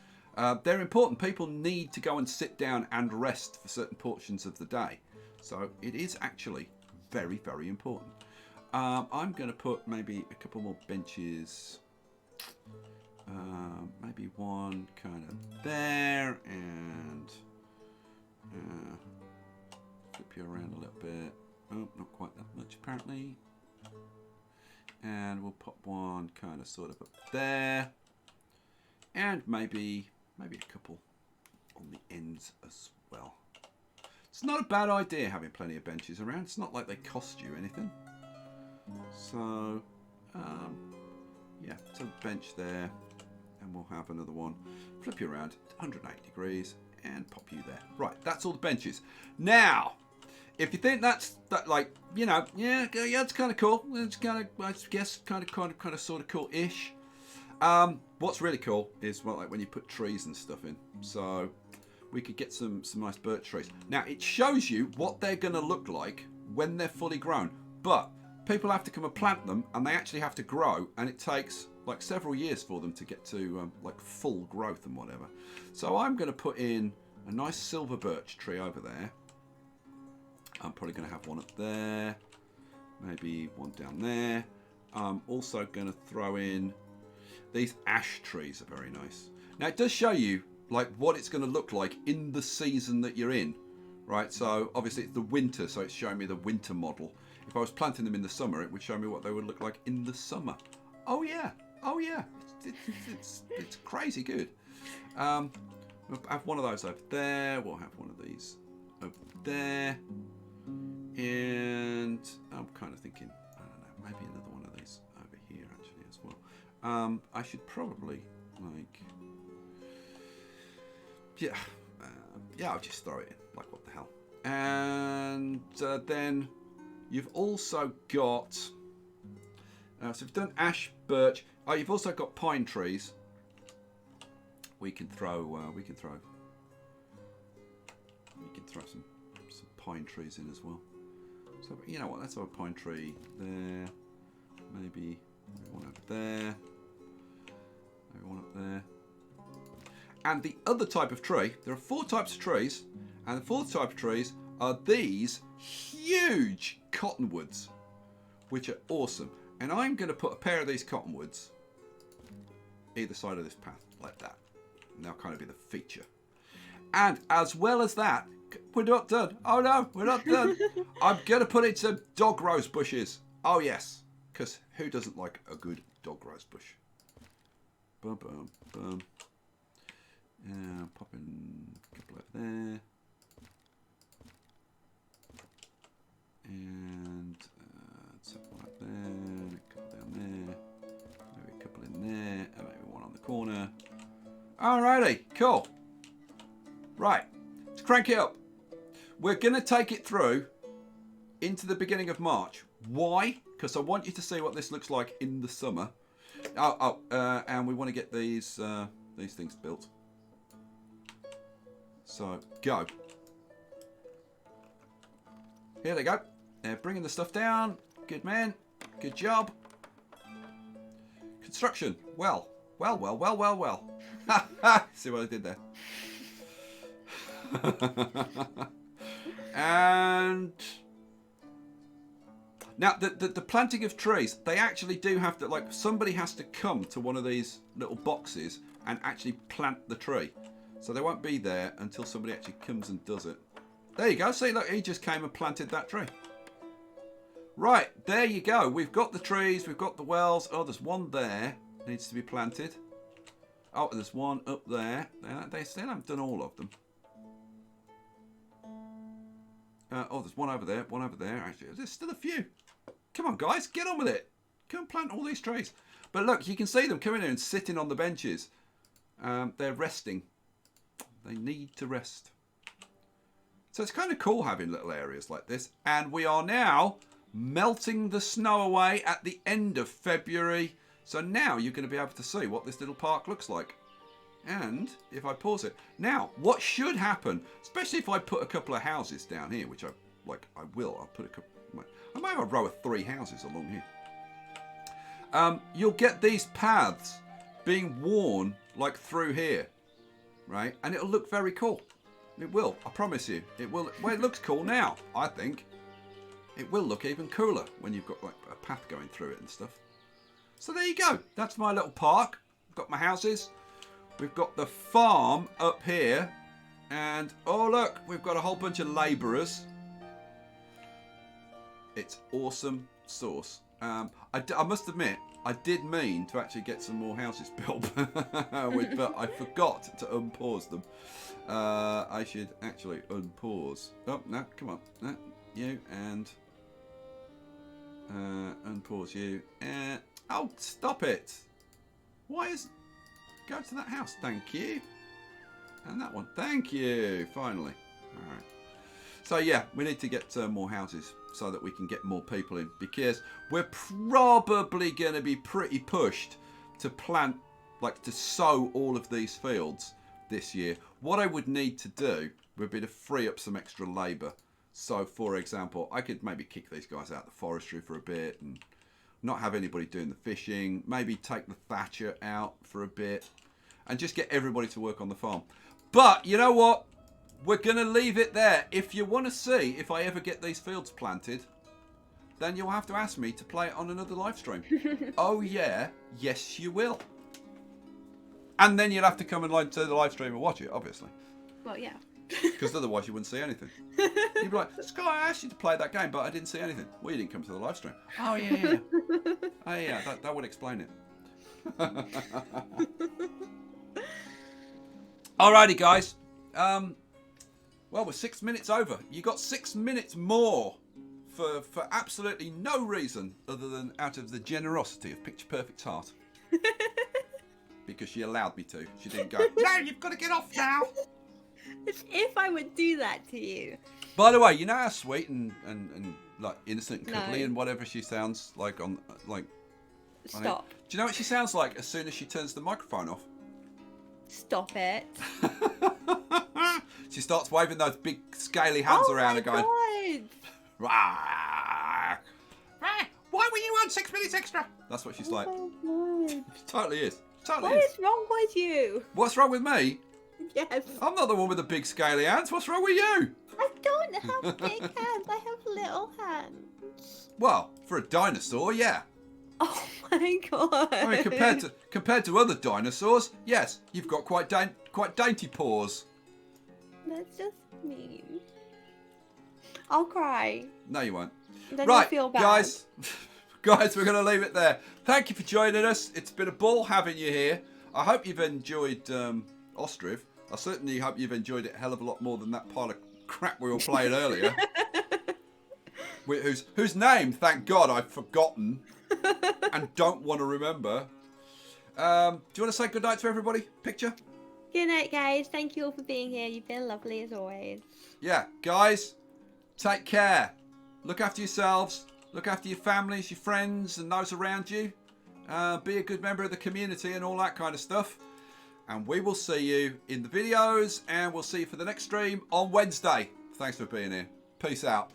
They're important. People need to go and sit down and rest for certain portions of the day. So it is actually very, very important. I'm going to put maybe a couple more benches. Maybe one kind of there, and flip you around a little bit. Oh, not quite that much apparently. And we'll pop one kind of sort of up there, and maybe a couple on the ends as well. It's not a bad idea having plenty of benches around. It's not like they cost you anything. So yeah, so bench there, and we'll have another one. Flip you around 180 degrees and pop you there. Right, that's all the benches. Now, if you think that's like, you know, yeah, it's kind of cool. It's kind of, I guess, kind of, sort of cool-ish. What's really cool is well, like when you put trees and stuff in. So we could get some nice birch trees. Now it shows you what they're going to look like when they're fully grown. But people have to come and plant them, and they actually have to grow, and it takes like several years for them to get to like full growth and whatever. So I'm going to put in a nice silver birch tree over there. I'm probably going to have one up there, maybe one down there. I'm also going to throw in these ash trees. Are very nice. Now it does show you like what it's going to look like in the season that you're in, right? So obviously it's the winter, so it's showing me the winter model. If I was planting them in the summer, it would show me what they would look like in the summer. Oh yeah, oh yeah, it's crazy good. We'll have one of those over there. We'll have one of these over there. And I'm kind of thinking, I don't know, maybe another one of these over here actually as well. I should probably like, yeah, I'll just throw it in. Like what the hell? And then you've also got, so we've done ash, birch. Oh, you've also got pine trees. We can throw some pine trees in as well. So you know what? Let's have a pine tree there. Maybe one over there. Maybe one up there. And the other type of tree, there are 4 types of trees, and the 4th type of trees are these huge cottonwoods, which are awesome. And I'm going to put a pair of these cottonwoods either side of this path, like that. And they'll kind of be the feature. And as well as that, we're not done. Oh no, we're not done. I'm going to put in some dog rose bushes. Oh yes, because who doesn't like a good dog rose bush? Boom, boom, boom. Pop in a couple over there. And set one up there, a couple down there, maybe a couple in there, and maybe one on the corner. Alrighty, cool. Right, let's crank it up. We're going to take it through into the beginning of March. Why? Because I want you to see what this looks like in the summer. And we want to get these things built. So, go. Here they go. They're bringing the stuff down. Good man. Good job. Construction. Well. See what I did there? And now the planting of trees, they actually do have to, like, somebody has to come to one of these little boxes and actually plant the tree. So they won't be there until somebody actually comes and does it. There you go. See, look, he just came and planted that tree. Right, there you go. We've got the trees, we've got the wells. Oh, there's one there needs to be planted. Oh, there's one up there. They still haven't done all of them. Oh, there's one over there, one over there. Actually, there's still a few. Come on, guys, get on with it. Come and plant all these trees. But look, you can see them coming in and sitting on the benches. They're resting. They need to rest. So it's kind of cool having little areas like this. And we are now melting the snow away at the end of February. So now you're going to be able to see what this little park looks like. And if I pause it. Now, what should happen, especially if I put a couple of houses down here, which I will. I'll put a couple, I might have a row of 3 houses along here. You'll get these paths being worn like through here, right? And it'll look very cool. It will, I promise you. It will. Well, it looks cool now, I think. It will look even cooler when you've got like a path going through it and stuff. So there you go. That's my little park. I've got my houses. We've got the farm up here. And, oh look, we've got a whole bunch of labourers. It's awesome sauce. I must admit, I did mean to actually get some more houses built. But I forgot to unpause them. I should actually unpause. Oh, no, come on. No, you and... unpause you. Oh, stop it. Why is... Go to that house. Thank you. And that one. Thank you. Finally. All right. So yeah, we need to get more houses so that we can get more people in, because we're probably going to be pretty pushed to plant, like to sow all of these fields this year. What I would need to do would be to free up some extra labour. So for example, I could maybe kick these guys out of the forestry for a bit and not have anybody doing the fishing, maybe take the Thatcher out for a bit and just get everybody to work on the farm. But you know what? We're going to leave it there. If you want to see if I ever get these fields planted, then you'll have to ask me to play it on another live stream. Oh yeah, yes you will. And then you'll have to come and to the live stream and watch it, obviously. Well, yeah. Because otherwise you wouldn't see anything. You'd be like, Sky, I asked you to play that game, but I didn't see anything. Well, you didn't come to the live stream. Oh yeah. Oh yeah, that would explain it. Alrighty, guys. Well, we're 6 minutes over. You got 6 minutes more for absolutely no reason other than out of the generosity of Picture Perfect's heart. Because she allowed me to. She didn't go, no, you've got to get off now. As if I would do that to you. By the way, you know how sweet and like innocent and cuddly No. and whatever she sounds like on like. Stop. Do you know what she sounds like as soon as she turns the microphone off? Stop it. She starts waving those big scaly hands around and going, God. "Rah, rah, why were you on 6 minutes extra?" That's what she's like. Oh my God. She totally is. Totally What is. is wrong with you? What's wrong with me? Yes. I'm not the one with the big scaly hands. What's wrong with you? I don't have big hands. I have little hands. Well, for a dinosaur, yeah. Oh my God. I mean, compared to other dinosaurs, yes, you've got quite dainty paws. That's just mean. I'll cry. No, you won't. Then Right, you'll feel bad. guys, we're going to leave it there. Thank you for joining us. It's been a ball having you here. I hope you've enjoyed OSTRIV. I certainly hope you've enjoyed it a hell of a lot more than that pile of crap we were playing earlier. Whose name, thank God, I've forgotten and don't want to remember. Do you want to say goodnight to everybody? Picture? Good night, guys. Thank you all for being here. You've been lovely as always. Yeah, guys, take care. Look after yourselves. Look after your families, your friends, and those around you. Be a good member of the community and all that kind of stuff. And we will see you in the videos, and we'll see you for the next stream on Wednesday. Thanks for being here. Peace out.